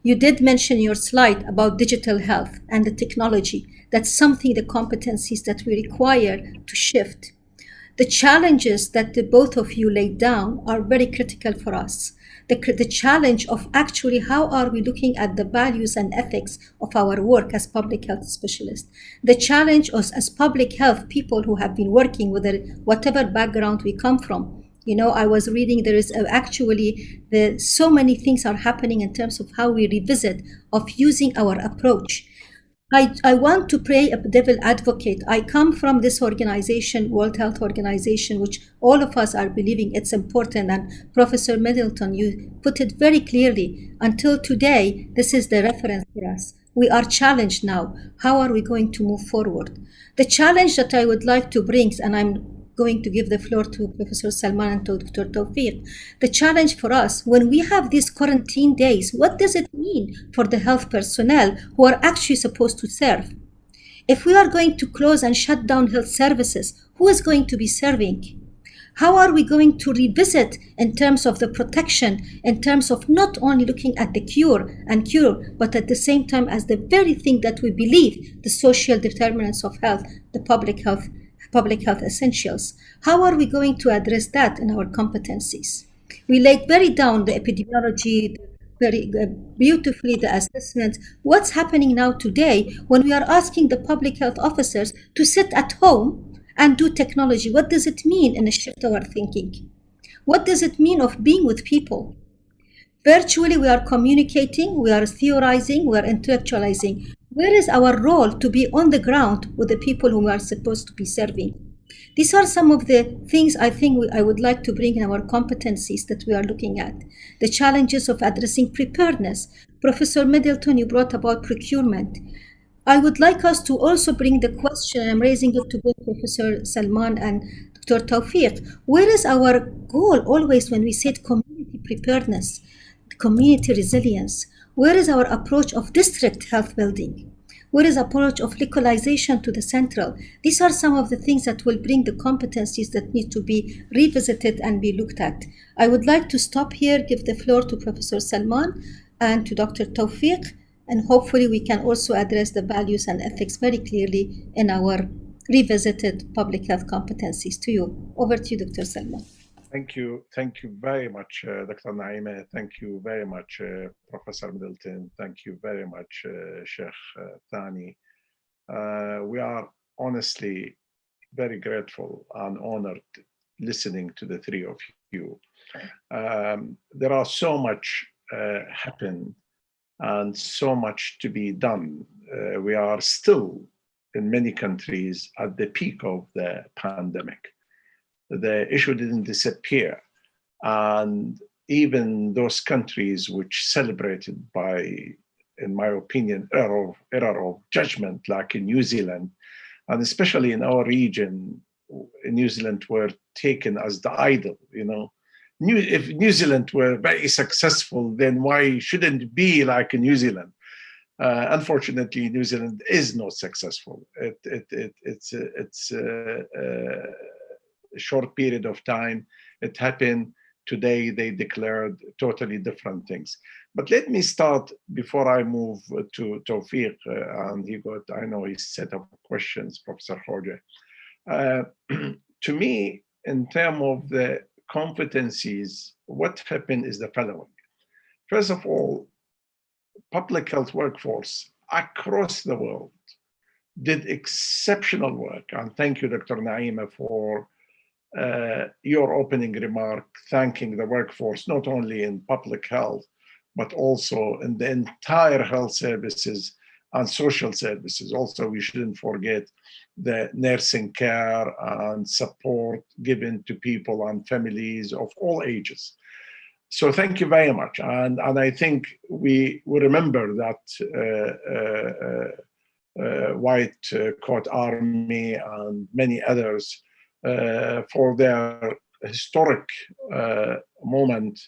You did mention your slide about digital health and the technology. That's something, the competencies that we require to shift. The challenges that the both of you laid down are very critical for us. The challenge of actually how are we looking at the values and ethics of our work as public health specialists. The challenge as public health people who have been working with whatever background we come from. You know, I was reading there is actually so many things are happening in terms of how we revisit of using our approach. I want to play a devil advocate. I come from this organization, World Health Organization, which all of us are believing it's important. And Professor Middleton, you put it very clearly. Until today, this is the reference for us. We are challenged now. How are we going to move forward? The challenge that I would like to bring, and I'm going to give the floor to Professor Salman and to Dr. Tawfik. The challenge for us, when we have these quarantine days, what does it mean for the health personnel who are actually supposed to serve? If we are going to close and shut down health services, who is going to be serving? How are we going to revisit in terms of the protection, in terms of not only looking at the cure, but at the same time as the very thing that we believe, the social determinants of health, the public health essentials. How are we going to address that in our competencies? We laid very down the epidemiology, very beautifully the assessment. What's happening now today when we are asking the public health officers to sit at home and do technology? What does it mean in a shift of our thinking? What does it mean of being with people? Virtually, we are communicating, we are theorizing, we are intellectualizing. Where is our role to be on the ground with the people whom we are supposed to be serving? These are some of the things I think I would like to bring in our competencies that we are looking at. The challenges of addressing preparedness. Professor Middleton, you brought about procurement. I would like us to also bring the question, I'm raising it to both Professor Salman and Dr. Tawfik. Where is our goal always when we said community preparedness, community resilience? Where is our approach of district health building? Where is approach of localization to the central? These are some of the things that will bring the competencies that need to be revisited and be looked at. I would like to stop here, give the floor to Professor Salman and to Dr. Tawfik, and hopefully we can also address the values and ethics very clearly in our revisited public health competencies. To you. Over to you, Dr. Salman. Thank you very much, Dr. Naima. Thank you very much, Professor Middleton. Thank you very much, Sheikh Thani. We are honestly very grateful and honored listening to the three of you. There are so much happened and so much to be done. We are still in many countries at the peak of the pandemic. The issue didn't disappear. And even those countries which celebrated by, in my opinion, error of judgment, like in New Zealand, and especially in our region, in New Zealand were taken as the idol, you know. If New Zealand were very successful, then why shouldn't it be like in New Zealand? Unfortunately, New Zealand is not successful. It's a short period of time. It happened. Today, they declared totally different things. But let me start before I move to Tawfik, and I know he set up questions, Professor Khoja. To me, in terms of the competencies, what happened is the following. First of all, public health workforce across the world did exceptional work. And thank you, Dr. Naima, for your opening remark, thanking the workforce, not only in public health, but also in the entire health services and social services. Also, we shouldn't forget the nursing care and support given to people and families of all ages. So thank you very much. And I think we remember that white coat army and many others for their historic moment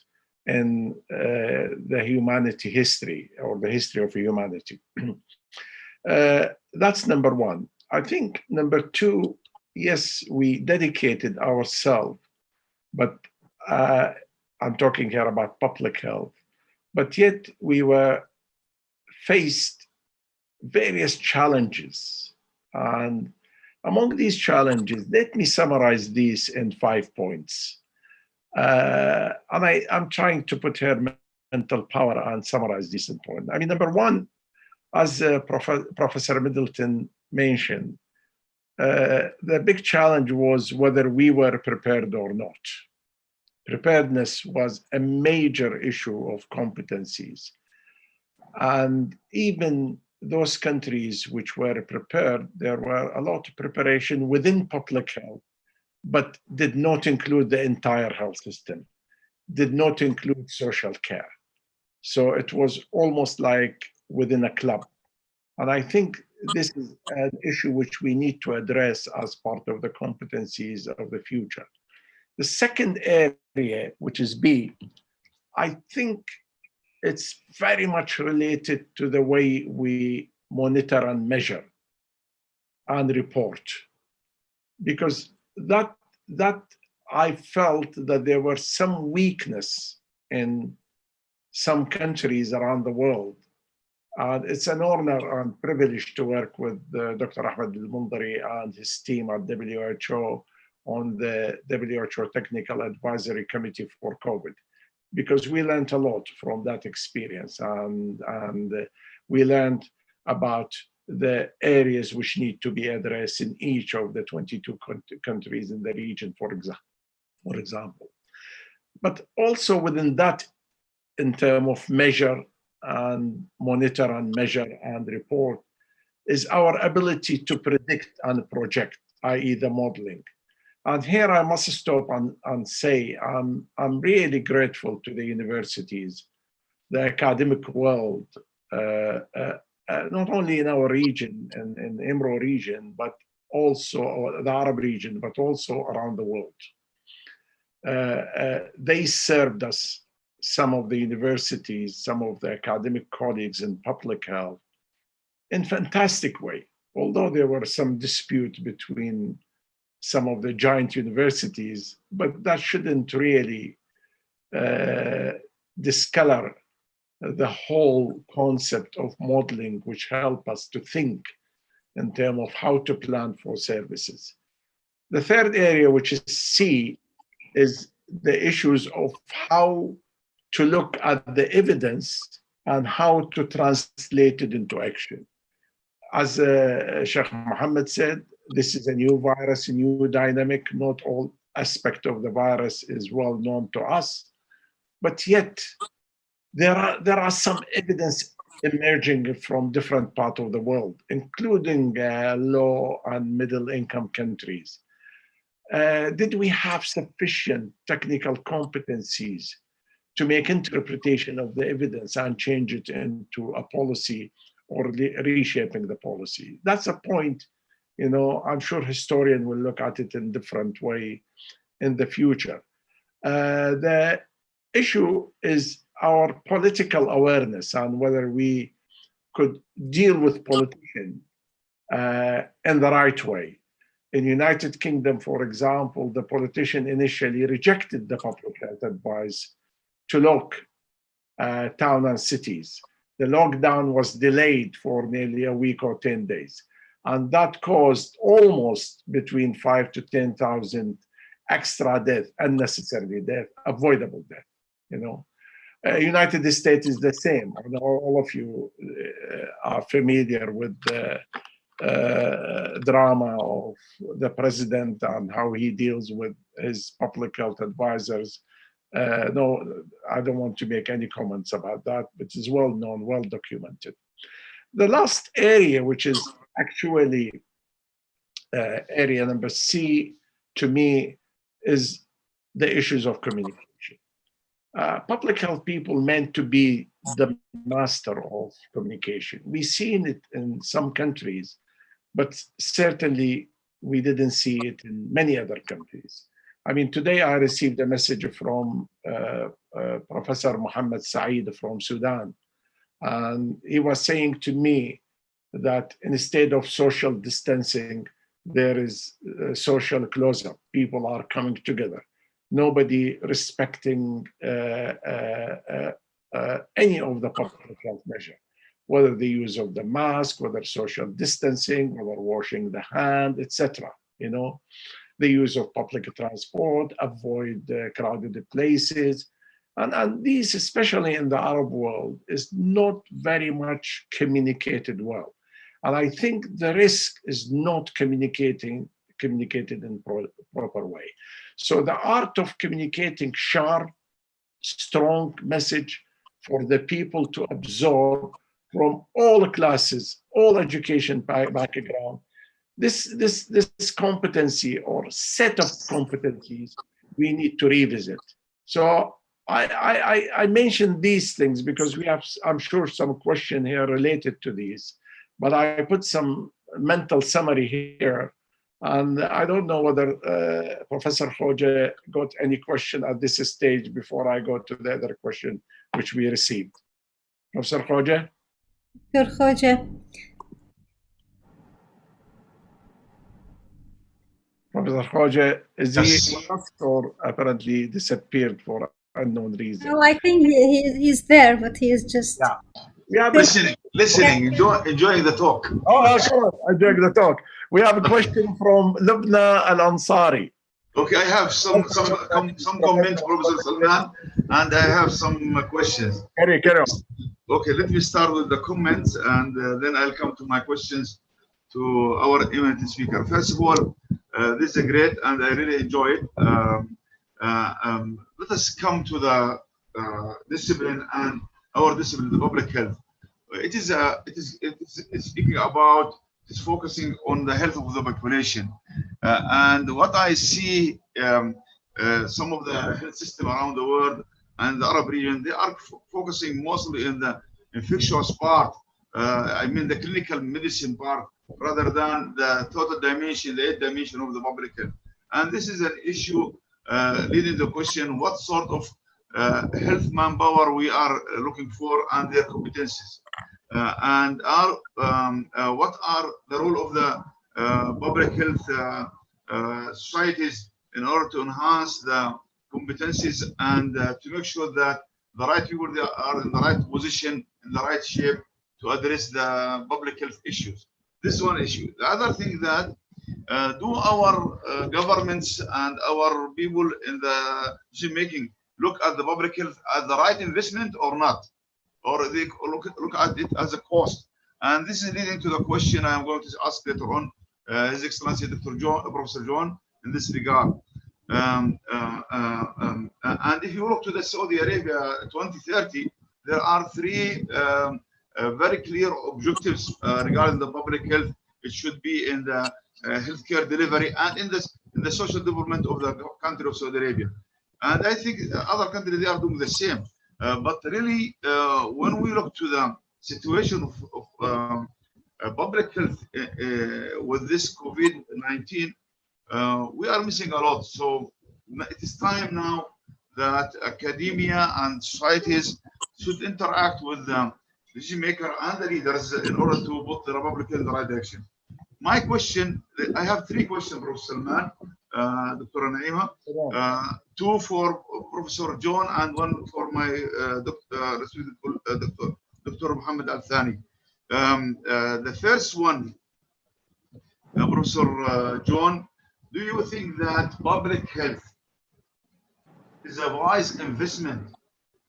in the humanity history, or the history of humanity. That's number one. I think number two, yes, we dedicated ourselves, but I'm talking here about public health, but yet we were faced various challenges. And among these challenges, let me summarize these in 5 points. And I'm trying to put here mental power and summarize these in points. I mean, number one, as Professor Middleton mentioned, the big challenge was whether we were prepared or not. Preparedness was a major issue of competencies. And even those countries which were prepared, there were a lot of preparation within public health, but did not include the entire health system, did not include social care. So it was almost like within a club. And I think this is an issue which we need to address as part of the competencies of the future. The second area, which is B, I think it's very much related to the way we monitor and measure and report. Because that I felt that there were some weakness in some countries around the world. It's an honor and privilege to work with Dr. Ahmed al-Mundari and his team at WHO on the WHO Technical Advisory Committee for COVID, because we learned a lot from that experience, and we learned about the areas which need to be addressed in each of the 22 countries in the region, for example. But also within that in terms of measure and monitor and measure and report is our ability to predict and project, i.e. the modeling. And here I must stop and say I'm really grateful to the universities, the academic world, not only in our region, in the Emro region, but also the Arab region, but also around the world. They served us, some of the universities, some of the academic colleagues in public health, in fantastic way. Although there were some dispute between some of the giant universities, but that shouldn't really discolor the whole concept of modeling, which help us to think in terms of how to plan for services. The third area, which is C, is the issues of how to look at the evidence and how to translate it into action. As Sheikh Mohammed said, this is a new virus, a new dynamic. Not all aspect of the virus is well known to us, but yet there are some evidence emerging from different parts of the world, including low and middle income countries. Did we have sufficient technical competencies to make interpretation of the evidence and change it into a policy or reshaping the policy? That's a point, you know, I'm sure historians will look at it in different way in the future. The issue is our political awareness and whether we could deal with politicians in the right way. In United Kingdom, for example, the politician initially rejected the public health advice to lock towns and cities. The lockdown was delayed for nearly a week or 10 days. And that caused almost between 5,000 to 10,000 extra death, unnecessary death, avoidable death, you know. United States is the same. I know all of you are familiar with the drama of the president and how he deals with his public health advisors. No, I don't want to make any comments about that, but it's well known, well documented. The last area, which is actually area number C, to me, is the issues of communication. Public health people meant to be the master of communication. We've seen it in some countries, but certainly we didn't see it in many other countries. I mean, today I received a message from Professor Mohammed Saeed from Sudan, and he was saying to me that instead of social distancing, there is social close-up. People are coming together. Nobody respecting any of the public health measures, whether the use of the mask, whether social distancing, whether washing the hand, etc. You know, the use of public transport, avoid crowded places. And these, especially in the Arab world, is not very much communicated well. And I think the risk is not communicated in proper way. So the art of communicating sharp, strong message for the people to absorb from all classes, all education background, this competency or set of competencies we need to revisit. So I mentioned these things because we have, I'm sure, some question here related to these, but I put some mental summary here. And I don't know whether Professor Khoja got any question at this stage before I go to the other question which we received. Professor Khoja? Dr. Khoja. Professor Khoja, is he with us or apparently disappeared for unknown reason? No, I think he's there, but he is just... Yeah. We have listening, enjoying the talk. Oh, of course, enjoying the talk. We have a question from Lubna Al-Ansari. Okay, I have some comments, Professor Salman, and I have some questions. Carry on. Okay, let me start with the comments, and then I'll come to my questions to our eminent speaker. First of all, this is great, and I really enjoy it. Let us come to the discipline and our discipline, the public health. It's speaking about, it's focusing on the health of the population. And what I see, some of the health system around the world and the Arab region, they are focusing mostly in the infectious part, I mean the clinical medicine part, rather than the total dimension, the 8th dimension of the public health. And this is an issue leading to the question, what sort of health manpower we are looking for and their competencies. And what are the role of the public health societies in order to enhance the competencies and to make sure that the right people are in the right position, in the right shape to address the public health issues. This is one issue. The other thing that do our governments and our people in the decision making look at the public health as the right investment or not? Or they look at it as a cost? And this is leading to the question I am going to ask later on His Excellency Dr. Professor John in this regard. And if you look to the Saudi Arabia 2030, there are three very clear objectives regarding the public health. It should be in the healthcare delivery and in the social development of the country of Saudi Arabia. And I think other countries, they are doing the same. But really, when we look to the situation of public health with this COVID-19, we are missing a lot. So it is time now that academia and societies should interact with the decision maker and the leaders in order to put the Republic in the right direction. My question, I have three questions, Prof. Salman, Dr. Naima, two for Professor John and one for my Dr. Mohammed Al-Thani. The first one, Professor John, do you think that public health is a wise investment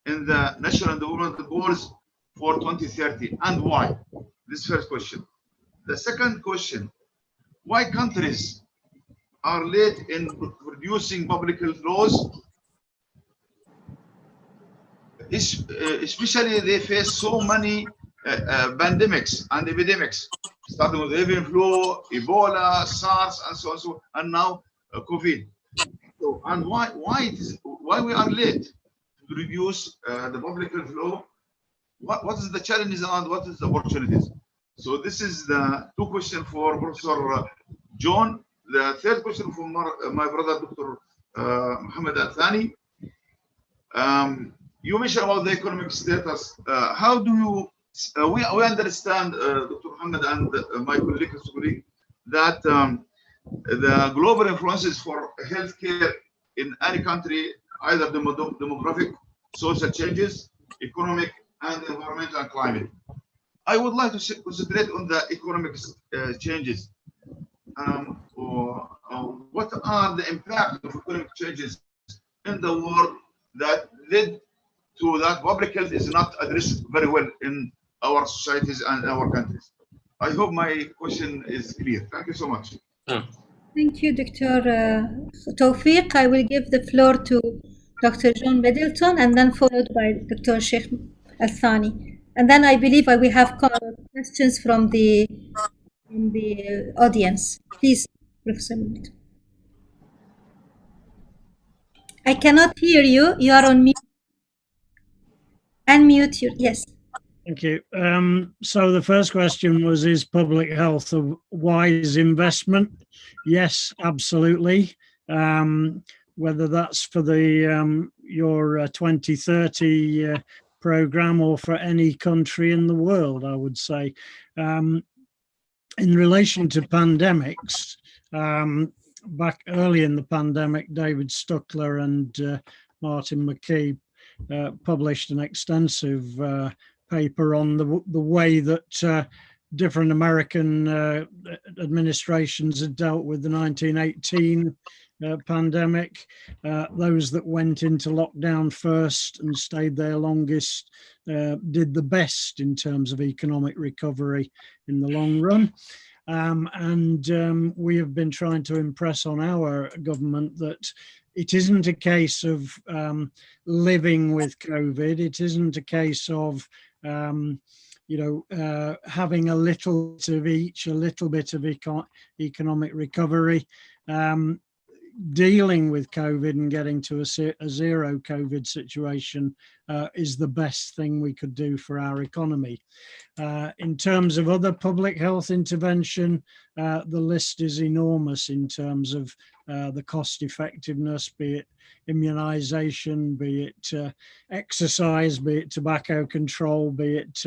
in the national development goals for 2030, and why? This first question. The second question, why countries are late in producing public health laws, especially they face so many pandemics and epidemics, starting with avian flu, Ebola, SARS, and so on, and now COVID. So, and why we are late to reduce the public health law? What is the challenges and what is the opportunities? So this is the two questions for Professor John. The third question from my brother, Dr. Mohammed Al-Thani. You mentioned about the economic status. How do you, we understand, Dr. Mohammed and my colleague, that the global influences for healthcare in any country, either demographic, social changes, economic, and environmental and climate. I would like to concentrate on the economic changes. What are the impact of economic changes in the world that led to that public health is not addressed very well in our societies and our countries? I hope my question is clear. Thank you so much. Thank you, Dr. Tawfik. I will give the floor to Dr. John Middleton and then followed by Dr. Sheikh Al-Thani. And then I believe I will have questions from the audience. Please, Professor Middleton. I cannot hear you. You are on mute. Unmute you. Yes. Thank you. So the first question was, is public health a wise investment? Yes, absolutely. Whether that's for the your 2030 program or for any country in the world, I would say. In relation to pandemics, back early in the pandemic, David Stuckler and Martin McKee published an extensive paper on the way that different American administrations had dealt with the 1918 pandemic. Those that went into lockdown first and stayed there longest did the best in terms of economic recovery in the long run. And we have been trying to impress on our government that it isn't a case of living with COVID. It isn't a case of having a little bit of each, a little bit of economic recovery. Dealing with COVID and getting to a zero COVID situation is the best thing we could do for our economy. In terms of other public health intervention, the list is enormous in terms of the cost effectiveness, be it immunization, be it exercise, be it tobacco control, be it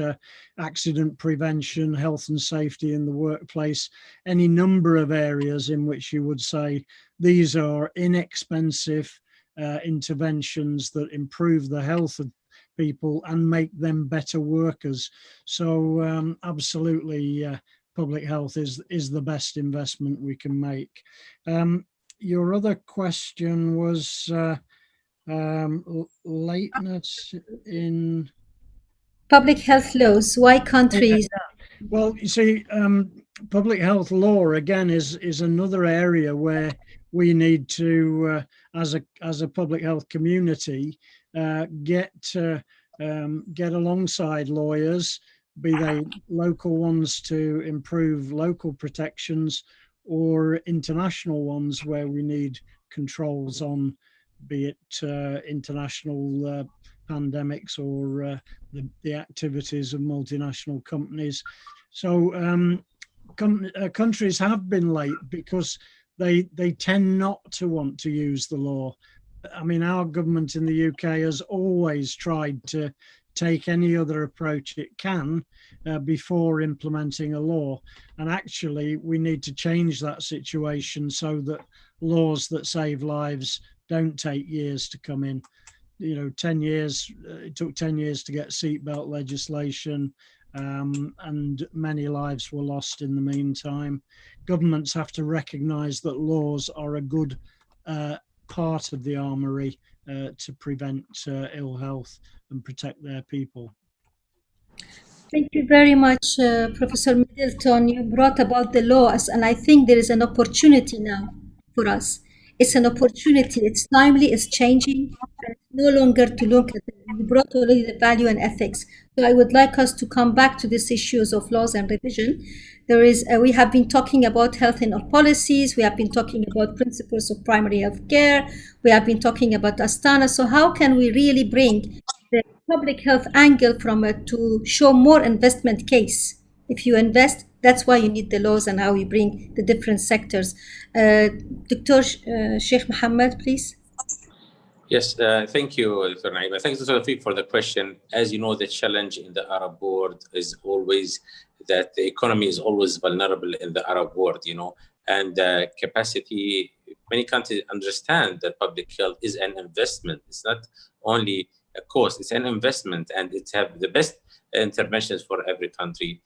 accident prevention, health and safety in the workplace, any number of areas in which you would say these are inexpensive interventions that improve the health of people and make them better workers. So absolutely, public health is the best investment we can make. Your other question was lateness in public health laws. Why countries? Well, you see, public health law again is another area where we need to, as a public health community, get alongside lawyers, be they local ones to improve local protections, or international ones where we need controls on, be it international pandemics or the activities of multinational companies. So countries have been late because they tend not to want to use the law. I mean, our government in the UK has always tried to take any other approach it can before implementing a law. And actually, we need to change that situation so that laws that save lives don't take years to come in. 10 years, it took 10 years to get seatbelt legislation, and many lives were lost in the meantime. Governments have to recognise that laws are a good part of the armoury to prevent ill health and protect their people. Thank you very much, Professor Middleton. You brought about the laws, and I think there is an opportunity now for us. It's an opportunity. It's timely. It's changing. And no longer to look at it. You brought already the value and ethics. So I would like us to come back to these issues of laws and revision. We have been talking about health in our policies. We have been talking about principles of primary health care. We have been talking about Astana. So how can we really bring the public health angle from it to show more investment case? If you invest, that's why you need the laws and how you bring the different sectors. Dr. Sheikh Mohammed, please. Yes, thank you, Dr. Naima. Thanks, Dr. Tawfik, for the question. As you know, the challenge in the Arab world is always that the economy is always vulnerable in the Arab world, and capacity. Many countries understand that public health is an investment. It's not only a cost, it's an investment, and it's have the best interventions for every country.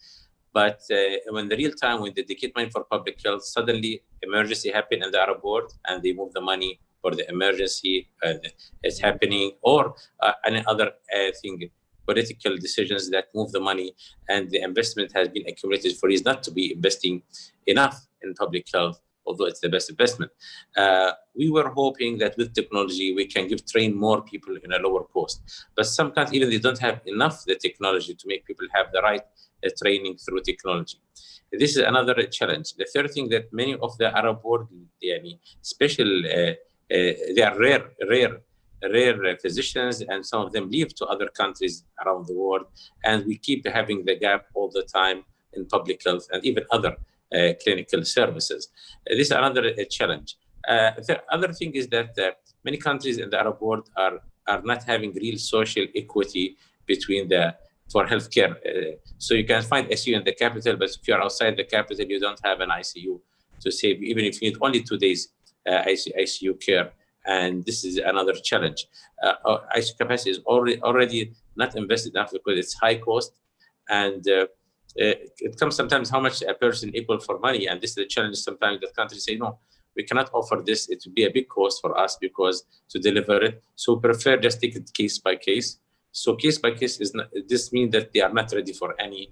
But when the real time, when they dedicate money for public health, suddenly emergency happen in the Arab world and they move the money for the emergency is happening, or any other thing, political decisions that move the money, and the investment has been accumulated for years not to be investing enough in public health, although it's the best investment. We were hoping that with technology, we can train more people in a lower cost. But some countries, even they don't have enough the technology to make people have the right training through technology. This is another challenge. The third thing that many of the Arab world, special, they are rare physicians, and some of them leave to other countries around the world, and we keep having the gap all the time in public health and even other clinical services. This is another challenge. The other thing is that many countries in the Arab world are not having real social equity between for healthcare. So you can find ICU in the capital, but if you're outside the capital, you don't have an ICU to save, even if you need only 2 days ICU care. And this is another challenge. ICU capacity is already not invested enough because it's high cost, and it comes sometimes how much a person equal for money. And this is the challenge. Sometimes the countries say, no, we cannot offer this. It would be a big cost for us because to deliver it. So we prefer just take it case by case. So case by case is not, this means that they are not ready for any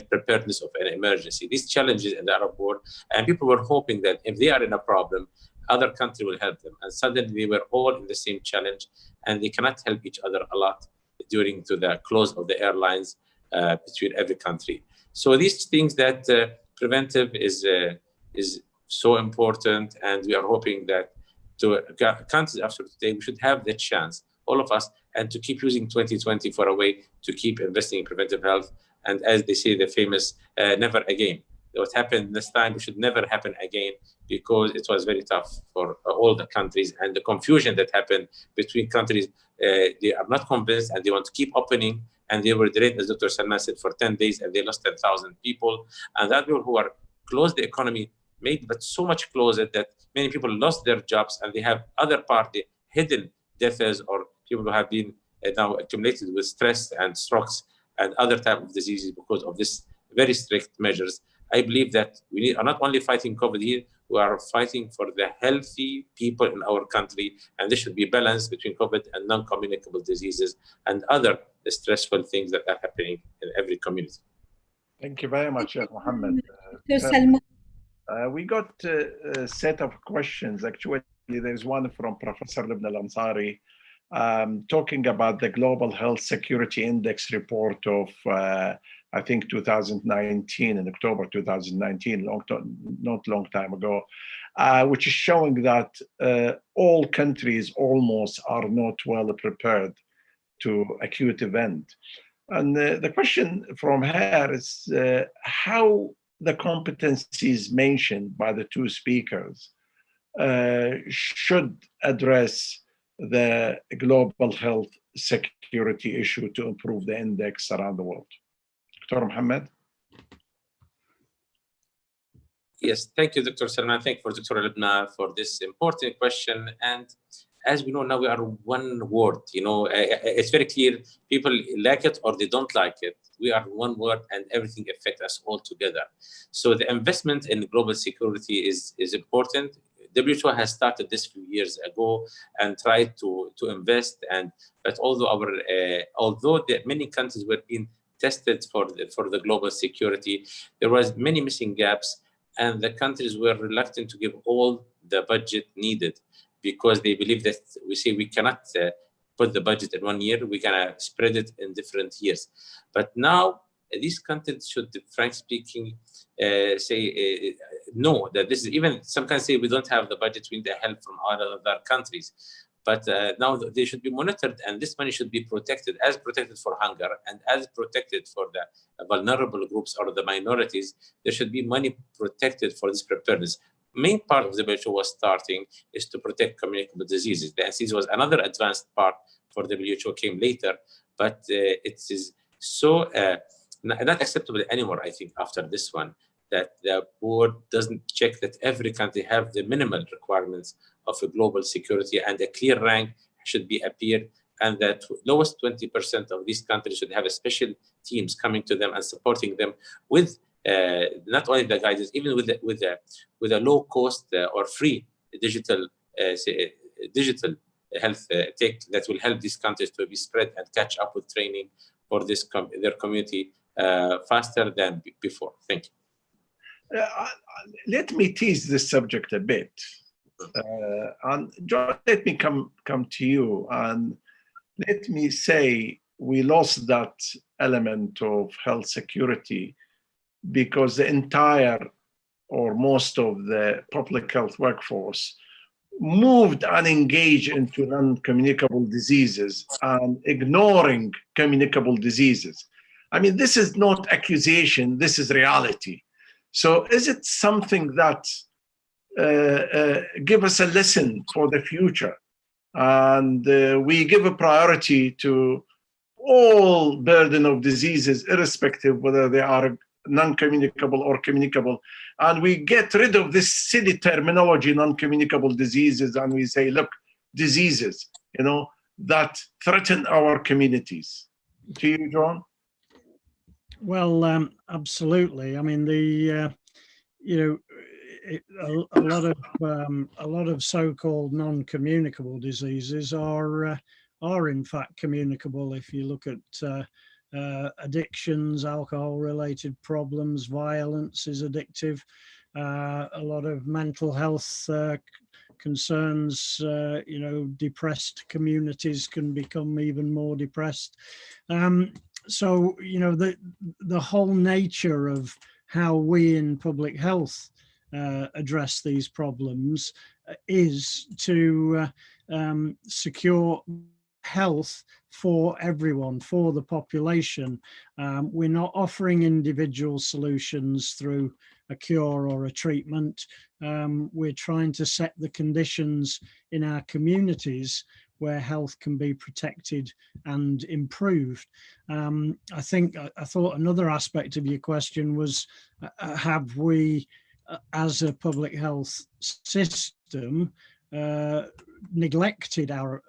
preparedness of an emergency. These challenges in the Arab world, and people were hoping that if they are in a problem, other country will help them. And suddenly they were all in the same challenge, and they cannot help each other a lot during to the close of the airlines between every country. So these things that preventive is so important, and we are hoping that to countries after today, we should have the chance, all of us, and to keep using 2020 for a way to keep investing in preventive health. And as they say, the famous never again. What happened this time, it should never happen again, because it was very tough for all the countries, and the confusion that happened between countries. They are not convinced, and they want to keep opening, and they were delayed, as Dr. Salman said, for 10 days, and they lost 10,000 people. And that people who are closed the economy made, but so much closer that many people lost their jobs, and they have other party hidden deaths, or people who have been now accumulated with stress and strokes and other type of diseases because of this very strict measures. I believe that we are not only fighting COVID here, we are fighting for the healthy people in our country, and there should be balance between COVID and non-communicable diseases and other stressful things that are happening in every community. Thank you very much, Mohammed. We got a set of questions. Actually, there's one from Professor Libna Al-Ansari talking about the Global Health Security Index report of I think 2019, in October 2019, not long time ago, which is showing that all countries almost are not well prepared to acute event. And the question from her is how the competencies mentioned by the two speakers should address the global health security issue to improve the index around the world. Dr. Mohammed? Yes, thank you, Dr. Salman. Thank you for Dr. Libna for this important question. And as we know now, we are one word. You know, it's very clear. People like it or they don't like it. We are one word, and everything affects us all together. So the investment in global security is important. WHO has started this few years ago and tried to invest. But although many countries were being tested for the global security, there was many missing gaps, and the countries were reluctant to give all the budget needed, because they believe that we cannot put the budget in 1 year, we can spread it in different years. But now these countries should, frankly speaking, say no, that this is, even some countries say we don't have the budget, we need the help from other countries. But now they should be monitored, and this money should be protected, as protected for hunger and as protected for the vulnerable groups or the minorities. There should be money protected for this preparedness. Main part of the WHO was starting is to protect communicable diseases. The NCDs was another advanced part for the WHO, came later, but it is so not acceptable anymore, I think, after this one, that the board doesn't check that every country have the minimal requirements of a global security, and a clear rank should be appeared, and that lowest 20% of these countries should have a special teams coming to them and supporting them with not only the guidance, even with a low cost or free digital health tech that will help these countries to be spread and catch up with training for their community faster than before. Thank you. Let me tease this subject a bit. And John, let me come to you, and let me say we lost that element of health security because the entire or most of the public health workforce moved and engaged into non-communicable diseases and ignoring communicable diseases. I mean, this is not accusation, this is reality. So is it something that give us a lesson for the future? And we give a priority to all burden of diseases, irrespective whether they are non-communicable or communicable. And we get rid of this silly terminology, non-communicable diseases, and we say, look, diseases, that threaten our communities. To you, John? Well, absolutely. I mean, a lot of so-called non-communicable diseases are in fact communicable. If you look at addictions, alcohol-related problems, violence is addictive. A lot of mental health concerns, depressed communities can become even more depressed. So, the whole nature of how we in public health address these problems is to secure health for everyone, for the population. We're not offering individual solutions through a cure or a treatment. We're trying to set the conditions in our communities where health can be protected and improved. I thought another aspect of your question was, have we, as a public health system, neglected our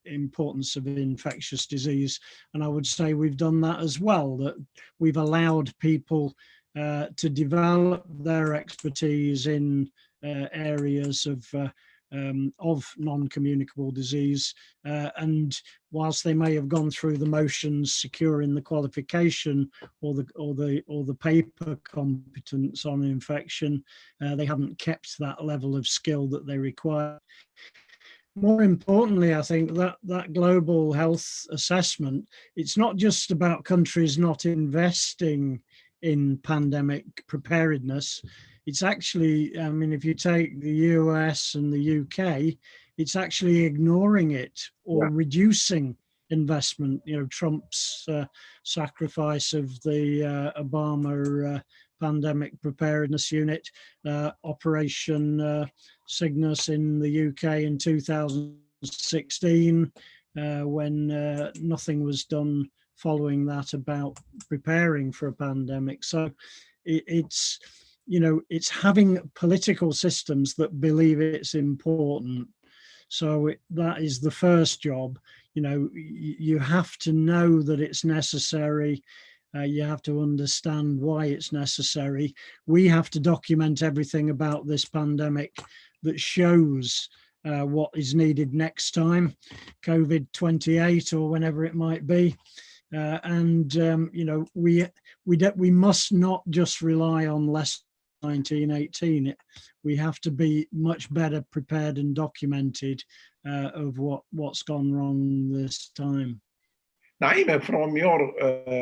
importance of infectious disease? And I would say we've done that as well, that we've allowed people to develop their expertise in areas of non-communicable disease, and whilst they may have gone through the motions securing the qualification or the paper competence on infection, they haven't kept that level of skill that they require. More importantly, I think that global health assessment, it's not just about countries not investing in pandemic preparedness. It's actually, if you take the US and the UK, it's actually ignoring it or reducing investment. Trump's sacrifice of the Obama pandemic preparedness unit, Operation Cygnus in the UK in 2016, when nothing was done following that about preparing for a pandemic. So it's having political systems that believe it's important. So that is the first job. You have to know that it's necessary. You have to understand why it's necessary. We have to document everything about this pandemic that shows what is needed next time, COVID-28 or whenever it might be. We must not just rely on less 1918. We have to be much better prepared and documented of what's gone wrong this time. Naima,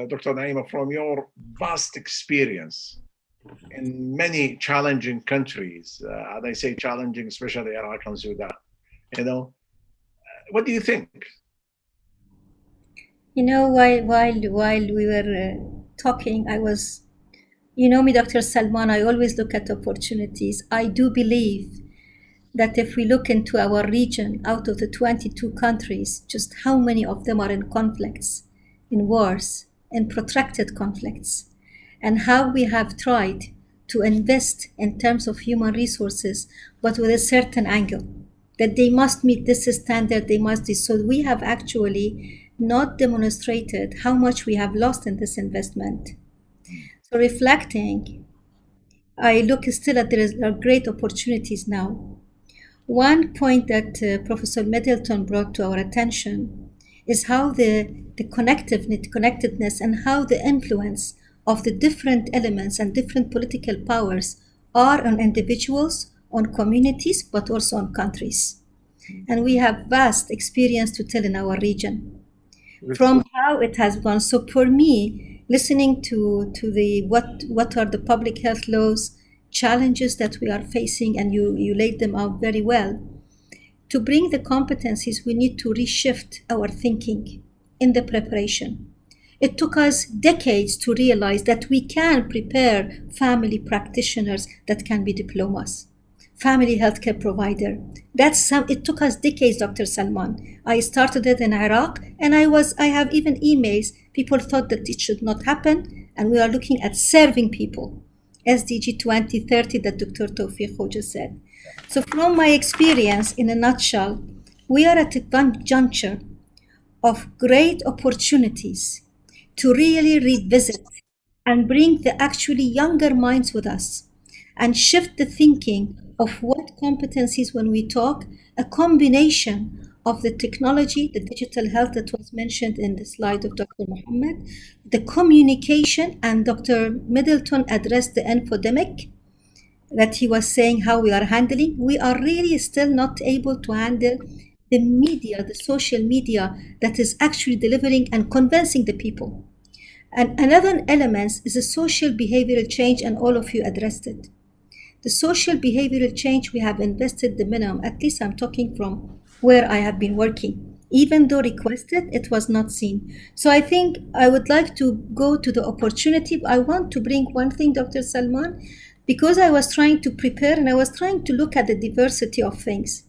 Dr. Naima, from your vast experience in many challenging countries, and I say challenging, especially Iraq and Sudan, what do you think? While we were talking, I was, me, Dr. Salman, I always look at opportunities. I do believe that if we look into our region, out of the 22 countries, just how many of them are in conflicts, in wars, in protracted conflicts, and how we have tried to invest in terms of human resources, but with a certain angle, that they must meet this standard, they must do. So we have actually not demonstrated how much we have lost in this investment. So reflecting, I look still at there are great opportunities now. One point that Professor Middleton brought to our attention is how the connectedness and how the influence of the different elements and different political powers are on individuals, on communities, but also on countries. And we have vast experience to tell in our region from how it has gone. So for me, listening to the what are the public health laws, challenges that we are facing, and you laid them out very well. To bring the competencies, we need to reshift our thinking in the preparation. It took us decades to realize that we can prepare family practitioners that can be diplomas, family healthcare provider. It took us decades, Dr. Salman. I started it in Iraq, and I have even emails. People thought that it should not happen, and we are looking at serving people. SDG 2030 that Dr. Tawfik Khoja said. So from my experience, in a nutshell, we are at a juncture of great opportunities to really revisit and bring the actually younger minds with us and shift the thinking of what competencies when we talk, a combination of the technology, the digital health that was mentioned in the slide of Dr. Mohammed, the communication, and Dr. Middleton addressed the infodemic, that he was saying how we are handling, we are really still not able to handle the media, the social media that is actually delivering and convincing the people. And another element is the social behavioral change, and all of you addressed it. The social behavioral change, we have invested the minimum, at least I'm talking from where I have been working. Even though requested, it was not seen. So I think I would like to go to the opportunity. I want to bring one thing, Dr. Salman, because I was trying to prepare and I was trying to look at the diversity of things.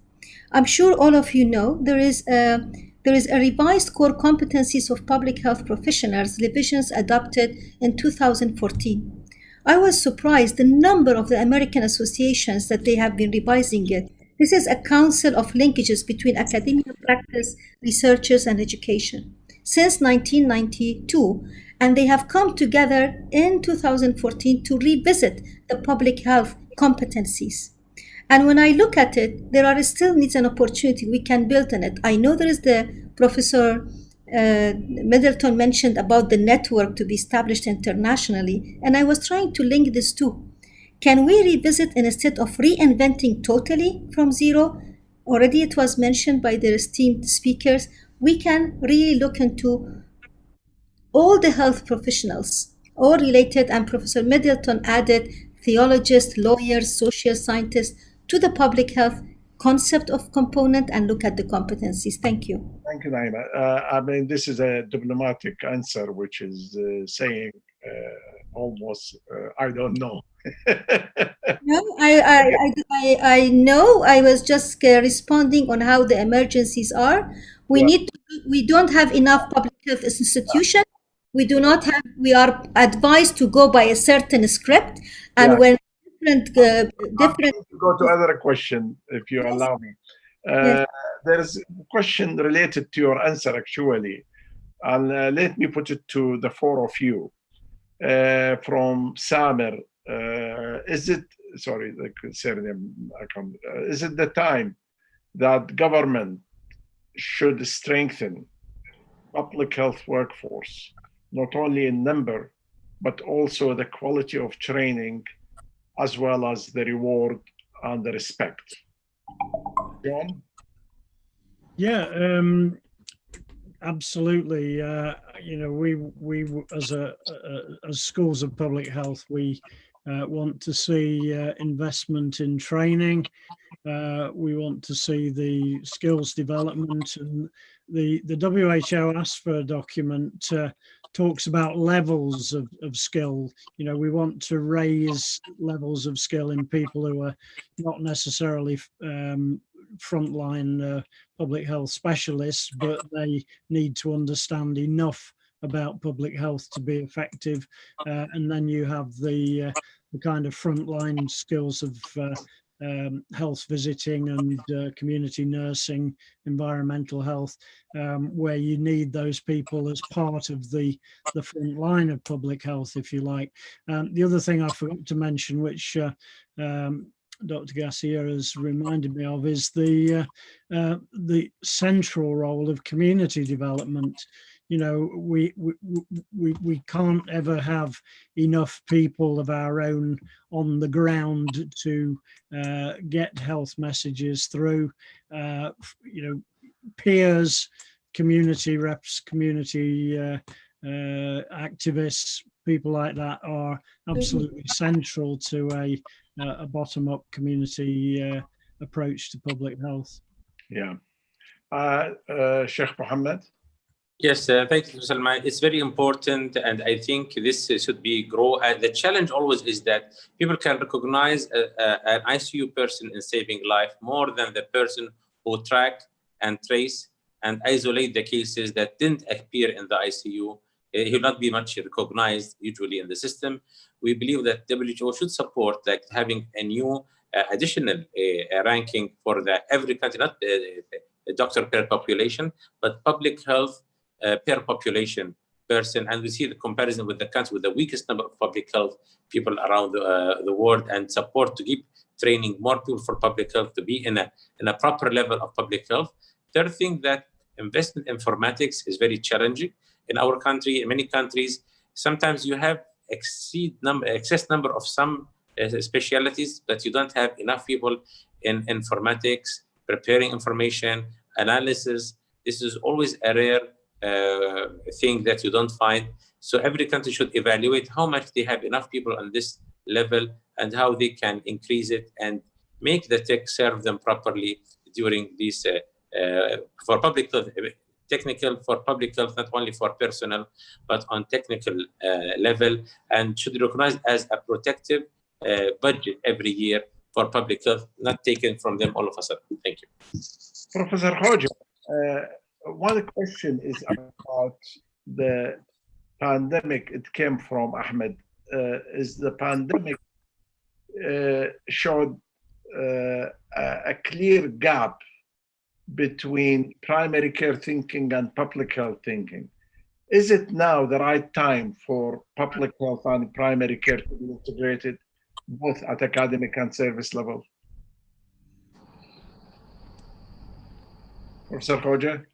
I'm sure all of you know there is a revised core competencies of public health professionals, revisions adopted in 2014. I was surprised the number of the American associations that they have been revising it. This is a council of linkages between academia, practice, researchers, and education since 1992, and they have come together in 2014 to revisit the public health competencies. And when I look at it, there are still needs and opportunity we can build on it. I know there is the Professor Middleton mentioned about the network to be established internationally, and I was trying to link this too. Can we revisit instead of reinventing totally from zero? Already it was mentioned by the esteemed speakers, we can really look into all the health professionals, all related, and Professor Middleton added theologists, lawyers, social scientists to the public health concept of component and look at the competencies. Thank you. Thank you, Naima. I mean, this is a diplomatic answer, which is saying almost, I don't know. No, I know. I was just responding on how the emergencies are. We don't have enough public health institution. We do not have. We are advised to go by a certain script, and when different. Go to other question, if you allow me. There is a question related to your answer, actually, and let me put it to the four of you. From Samir, is it the time that government should strengthen public health workforce, not only in number, but also the quality of training, as well as the reward and the respect? John? Yeah, absolutely. You know, we as schools of public health, we want to see investment in training. We want to see the skills development, and the WHO ASPHER document talks about levels of skill. You know, we want to raise levels of skill in people who are not necessarily frontline public health specialists, but they need to understand enough about public health to be effective. And then you have the kind of frontline skills of health visiting and community nursing, environmental health, where you need those people as part of the front line of public health, if you like. The other thing I forgot to mention, which Dr. Garcia has reminded me of, is the central role of community development. You know, we can't ever have enough people of our own on the ground to get health messages through. You know, peers, community reps, community activists, people like that are absolutely central to a bottom-up community approach to public health. Yeah. Sheikh Mohammed? Yes, thank you, Salman. It's very important, and I think this should be grow. The challenge always is that people can recognize an ICU person in saving life more than the person who track and trace and isolate the cases that didn't appear in the ICU. He will not be much recognized usually in the system. We believe that WHO should support like having a new additional ranking for every country, not doctor per population, but public health per population person. And we see the comparison with the countries with the weakest number of public health people around the world, and support to keep training more people for public health to be in a proper level of public health. Third thing, that investment in informatics is very challenging in our country. In many countries, sometimes you have excess number of some specialties, but you don't have enough people in informatics, preparing information, analysis. This is always a rare thing that you don't find. So every country should evaluate how much they have enough people on this level and how they can increase it and make the tech serve them properly during these for public health, technical for public health, not only for personal, but on technical level, and should be recognized as a protective budget every year for public health, not taken from them all of a sudden. Thank you. Professor Khoja, one question is about the pandemic. It came from Ahmed. Is the pandemic showed a clear gap between primary care thinking and public health thinking? Is it now the right time for public health and primary care to be integrated, both at academic and service level? Professor Khoja?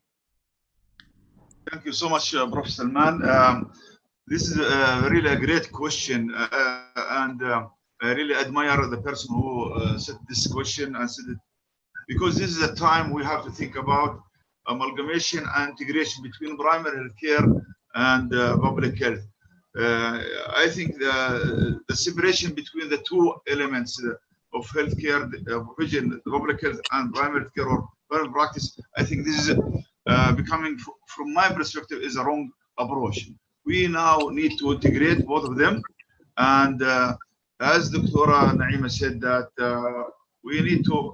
Thank you so much, Prof. Salman. This is really a great question, and I really admire the person who said this question and said it, because this is a time we have to think about amalgamation and integration between primary health care and public health. I think the separation between the two elements of healthcare provision, the public health and primary health care or primary practice, I think this is becoming, from my perspective, is a wrong approach. We now need to integrate both of them, and as Dr. Naima said, that we need to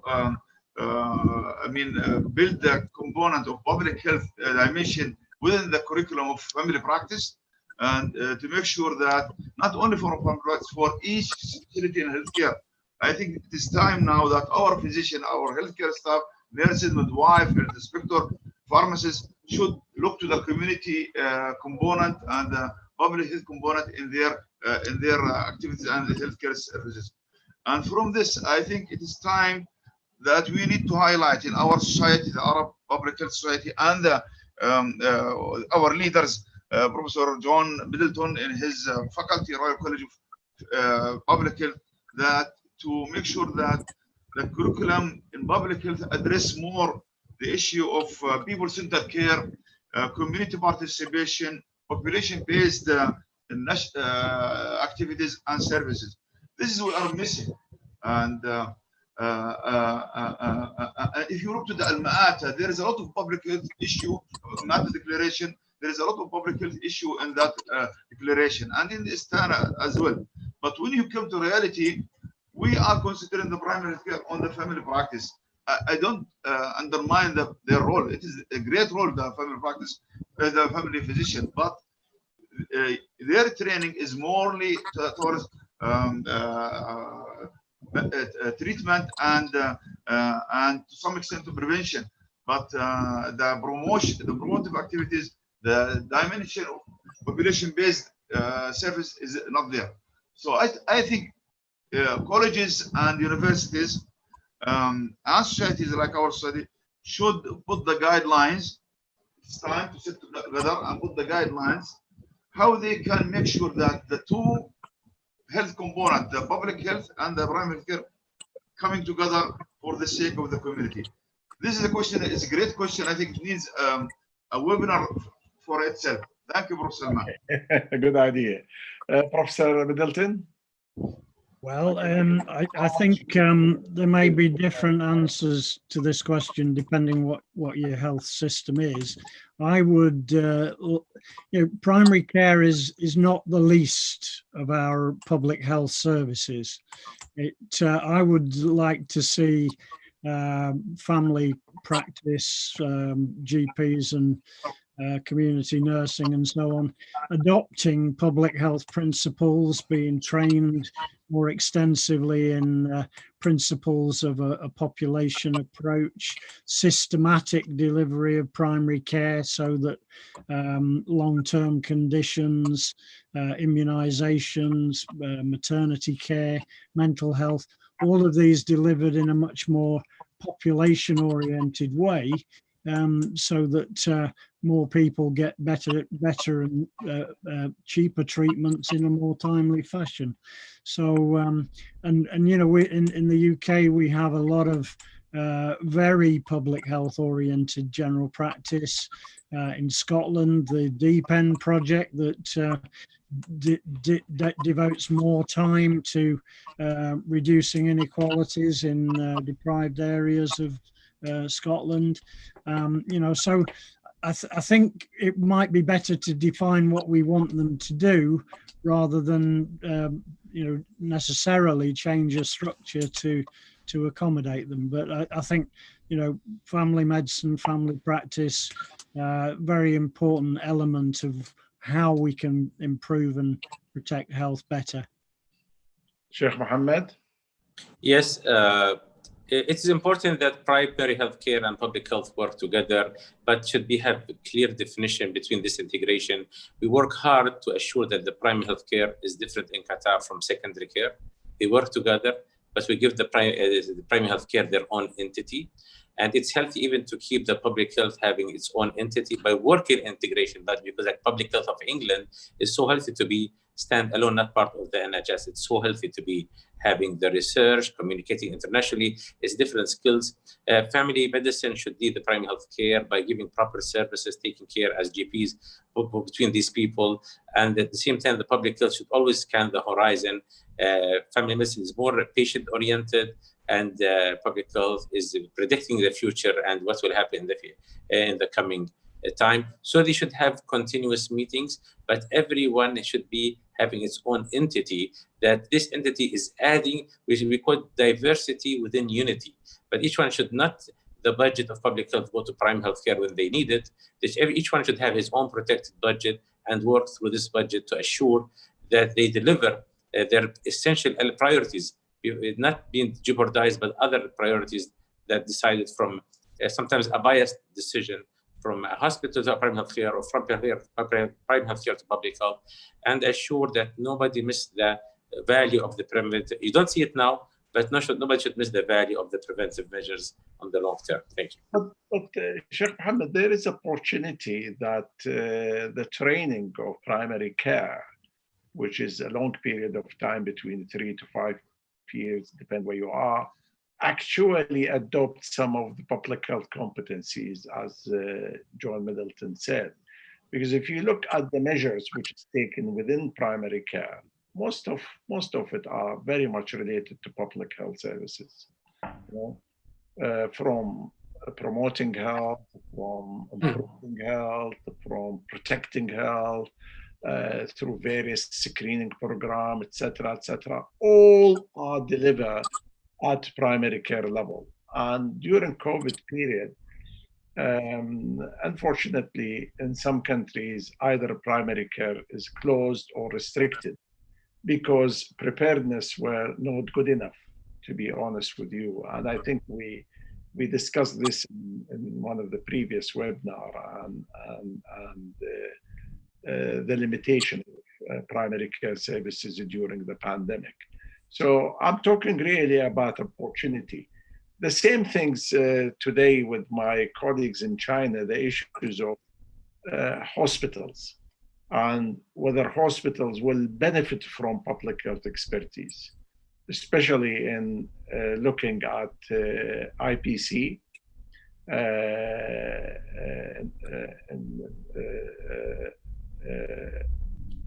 build the component of public health dimension within the curriculum of family practice, and to make sure that not only for family practice, for each specialty in healthcare. I think it is time now that our physician, our healthcare staff, nurses, midwife, health inspector, pharmacists should look to the community component and the public health component in their activities and the healthcare services. And from this, I think it is time that we need to highlight in our society, the Arab Public Health Society, and our leaders, Professor John Middleton in his faculty, Royal College of Public Health, that to make sure that the curriculum in public health address more the issue of people-centered care, community participation, population-based activities and services. This is what we are missing. And if you look to the Al-Ma'ata, there is a lot of public health issue, Ma'ata declaration, there is a lot of public health issue in that declaration, and in the Istana as well. But when you come to reality, we are considering the primary health care on the family practice. I don't undermine their role. It is a great role, the family practice, the family physician, but their training is morely towards treatment and to some extent to prevention. But the promotion, the promotive activities, the dimension of population-based service is not there. So I think colleges and universities and societies like our society should put the guidelines. It's time to sit together and put the guidelines how they can make sure that the two health components, the public health and the primary care, coming together for the sake of the community. This is a question. It's a great question. I think it needs a webinar for itself. Thank you, Prof. Salman. Good idea. Professor Middleton? Well, I think there may be different answers to this question depending what your health system is. I would, primary care is not the least of our public health services. I would like to see family practice, GPs and community nursing and so on, adopting public health principles, being trained more extensively in principles of a population approach, systematic delivery of primary care so that long-term conditions, immunizations, maternity care, mental health, all of these delivered in a much more population-oriented way so that more people get better and cheaper treatments in a more timely fashion. So, and you know, we in the UK we have a lot of very public health oriented general practice. In Scotland, the Deep End project that devotes more time to reducing inequalities in deprived areas of Scotland. You know, so I think it might be better to define what we want them to do rather than you know, necessarily change a structure to accommodate them. But I think, you know, family medicine, family practice, very important element of how we can improve and protect health better. Sheikh Mohammed? Yes, it is important that primary healthcare and public health work together, but should have a clear definition between this integration. We work hard to assure that the primary healthcare is different in Qatar from secondary care. They work together, but we give the primary healthcare their own entity. And it's healthy even to keep the public health having its own entity by working integration, but because like public health of England is so healthy to be standalone, not part of the NHS. It's so healthy to be having the research, communicating internationally. It's different skills. Family medicine should lead the primary health care by giving proper services, taking care as GPs between these people. And at the same time, the public health should always scan the horizon. Family medicine is more patient-oriented, and public health is predicting the future and what will happen in the coming time. So they should have continuous meetings, but everyone should be having its own entity, that this entity is adding, which we call diversity within unity. But each one should not, the budget of public health go to prime healthcare when they need it. Each one should have his own protected budget and work through this budget to assure that they deliver their essential priorities, not being jeopardized, but other priorities that decided from sometimes a biased decision from a hospital to prime healthcare or from prime healthcare to public health, and assure that nobody missed the value of the preventive. You don't see it now, but nobody should miss the value of the preventive measures on the long term. Thank you. But Sheikh Mohammed, there is opportunity that the training of primary care, which is a long period of time between 3 to 5 years, depend where you are, actually adopt some of the public health competencies, as John Middleton said. Because if you look at the measures which is taken within primary care, most of it are very much related to public health services, you know? From promoting health, from improving health, from protecting health, through various screening program, etc., all are delivered at primary care level. And during COVID period, unfortunately, in some countries, either primary care is closed or restricted because preparedness were not good enough, to be honest with you. And I think we discussed this in one of the previous webinar, and the limitation of primary care services during the pandemic. So I'm talking really about opportunity. The same things today with my colleagues in China, the issues of hospitals and whether hospitals will benefit from public health expertise, especially in looking at IPC,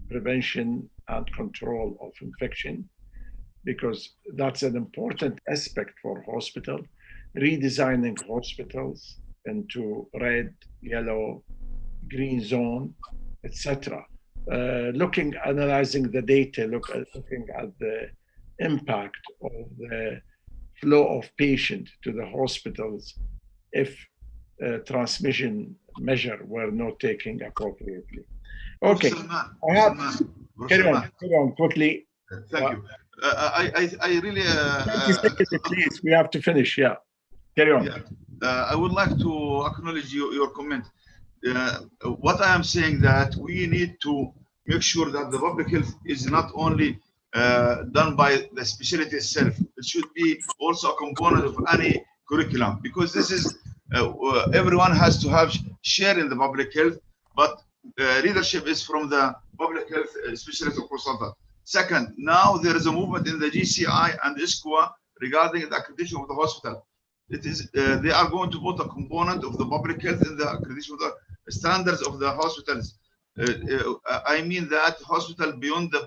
prevention and control of infection, because that's an important aspect for hospital, redesigning hospitals into red, yellow, green zone, etc. Analyzing the data, looking at the impact of the flow of patient to the hospitals if transmission measure were not taken appropriately. Okay, carry on quickly. Thank you. I really 30 seconds, please. We have to finish. Yeah, carry on. Yeah. I would like to acknowledge your comment. What I am saying that we need to make sure that the public health is not only done by the specialty itself. It should be also a component of any curriculum, because this is everyone has to have share in the public health, but leadership is from the public health specialist or consultant. Second, now there is a movement in the GCI and ISQA regarding the accreditation of the hospital. It is they are going to put a component of the public health in the accreditation of the standards of the hospitals. I mean that hospital beyond the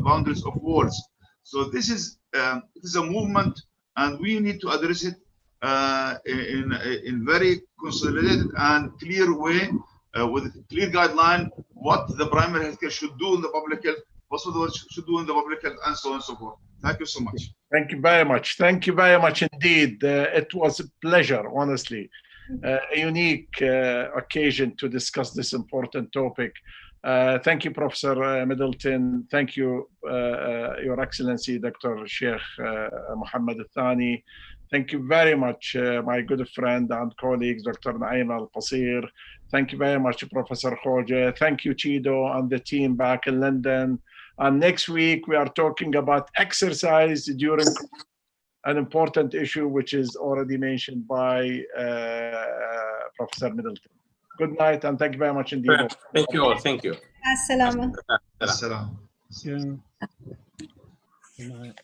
boundaries of walls. So this is it is a movement, and we need to address it in very consolidated and clear way, with a clear guideline what the primary healthcare should do in the public health, what should do in the public health, and so on and so forth. Thank you so much. Thank you very much. Thank you very much indeed. It was a pleasure, honestly. A unique occasion to discuss this important topic. Thank you, Professor Middleton. Thank you, Your Excellency, Dr. Sheikh Mohammed Al-Thani. Thank you very much, my good friend and colleagues, Dr. Naeem Al-Qasir. Thank you very much, Professor Khoja. Thank you, Chido, and the team back in London. And next week, we are talking about exercise during an important issue, which is already mentioned by Professor Middleton. Good night, and thank you very much indeed. Thank you all. Thank you. As-salamu. Assalam. Yeah. Good night.